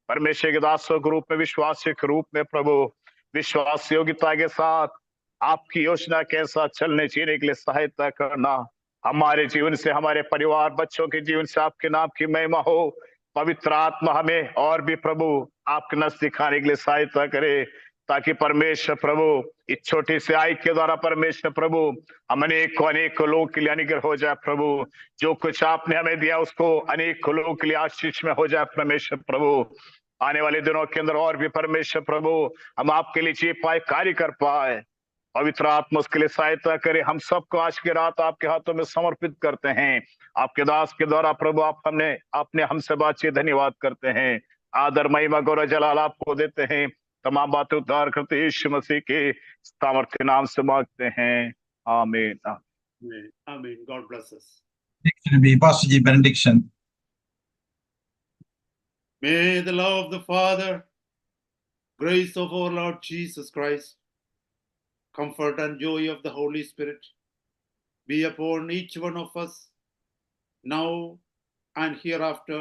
परमेश्वर के दासों के रूप में, विश्वासी के रूप में प्रभु, विश्वास योग्यता के साथ आपकी योजना के साथ चलने जीने के लिए सहायता करना। हमारे जीवन से, हमारे परिवार बच्चों के जीवन से आपके नाम की महिमा हो। पवित्र आत्मा हमें और भी प्रभु आपके नजदीक आने के लिए सहायता करे, ताकि परमेश्वर प्रभु इस छोटी सी आय के द्वारा परमेश्वर प्रभु हम अनेक लोगों के लिए अनुग्रह हो जाए। प्रभु, जो कुछ आपने हमें दिया उसको अनेक लोगों के लिए आशीष में हो जाए। परमेश्वर प्रभु, आने वाले दिनों के अंदर और भी परमेश्वर प्रभु हम आपके लिए जी पाए, कार्य कर पाए। पवित्र आत्मा उसके लिए सहायता करे। हम सबको आज की रात आपके हाथों में समर्पित करते हैं। आपके दास के द्वारा प्रभु आपने हमसे बातचीत, धन्यवाद करते हैं। आदर, महिमा, गौरव, जलाल आपको देते हैं। तमाम बातें उद्धार करते यीशु मसीह के सामर्थ्य नाम से मांगते हैं। आमीन। Amen. God bless us. Benediction be Pastor G. Benediction. May the love of the Father, grace of our Lord Jesus Christ, comfort and joy of the Holy Spirit be upon each one of us now and hereafter.